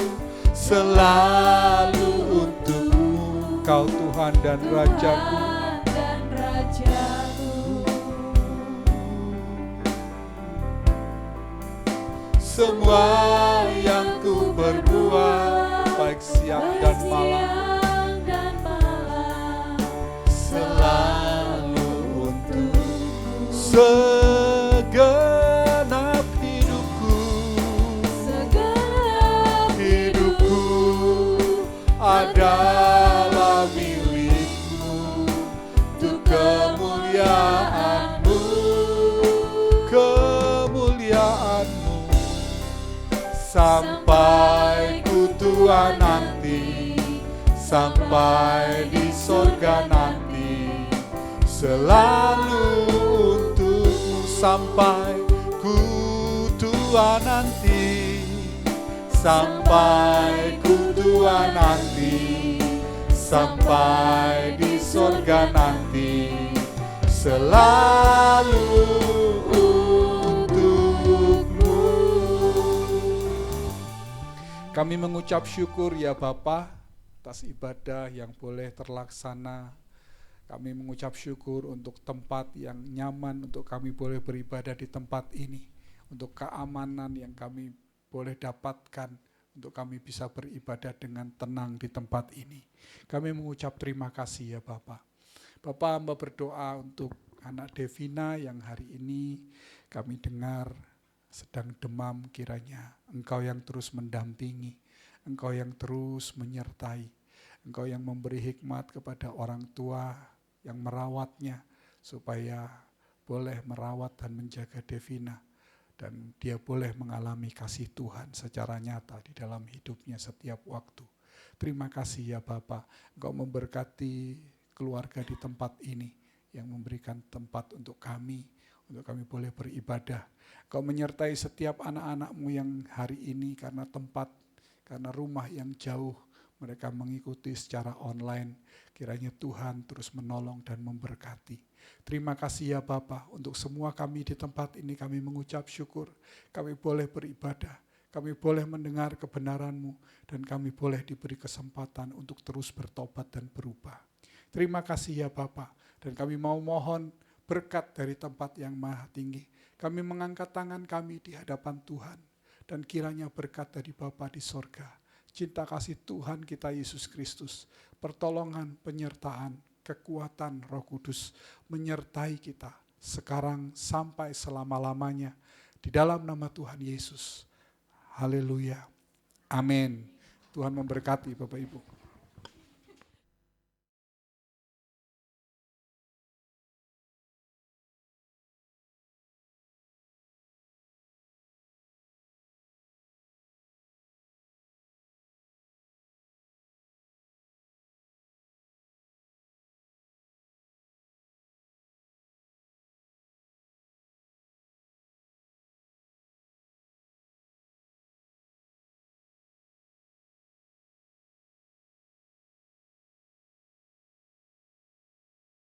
selalu untukmu. Kau Tuhan dan Rajaku, dan Rajaku. semua yang ku perbuat, baik siang dan malam, selalu untukmu. Segenap hidupku, Segenap hidupku adalah milikmu, untuk kemuliaan-Mu, kemuliaan-Mu, sampai ku tua nanti, sampai di sorga nanti, selalu untukmu, sampai ku tua nanti, sampai ku tua nanti, sampai di sorga nanti, selalu untukmu. Kami mengucap syukur ya Bapa atas ibadah yang boleh terlaksana. Kami mengucap syukur untuk tempat yang nyaman untuk kami boleh beribadah di tempat ini, untuk keamanan yang kami boleh dapatkan untuk kami bisa beribadah dengan tenang di tempat ini. Kami mengucap terima kasih ya Bapak. Bapak, hamba berdoa untuk anak Devina yang hari ini kami dengar sedang demam, kiranya Engkau yang terus mendampingi, Engkau yang terus menyertai, Engkau yang memberi hikmat kepada orang tua yang merawatnya, supaya boleh merawat dan menjaga Devina, dan dia boleh mengalami kasih Tuhan secara nyata di dalam hidupnya setiap waktu. Terima kasih ya Bapa, Engkau memberkati keluarga di tempat ini, yang memberikan tempat untuk kami boleh beribadah. Engkau menyertai setiap anak-anak-Mu yang hari ini karena tempat, karena rumah yang jauh, mereka mengikuti secara online. Kiranya Tuhan terus menolong dan memberkati. Terima kasih ya Bapa, untuk semua kami di tempat ini kami mengucap syukur. Kami boleh beribadah, kami boleh mendengar kebenaran-Mu, dan kami boleh diberi kesempatan untuk terus bertobat dan berubah. Terima kasih ya Bapa, dan kami mau mohon berkat dari tempat yang maha tinggi. Kami mengangkat tangan kami di hadapan Tuhan, dan kiranya berkat dari Bapa di sorga, cinta kasih Tuhan kita Yesus Kristus, pertolongan, penyertaan, kekuatan Roh Kudus menyertai kita sekarang sampai selama-lamanya, di dalam nama Tuhan Yesus. Haleluya. Amin. Tuhan memberkati Bapak Ibu.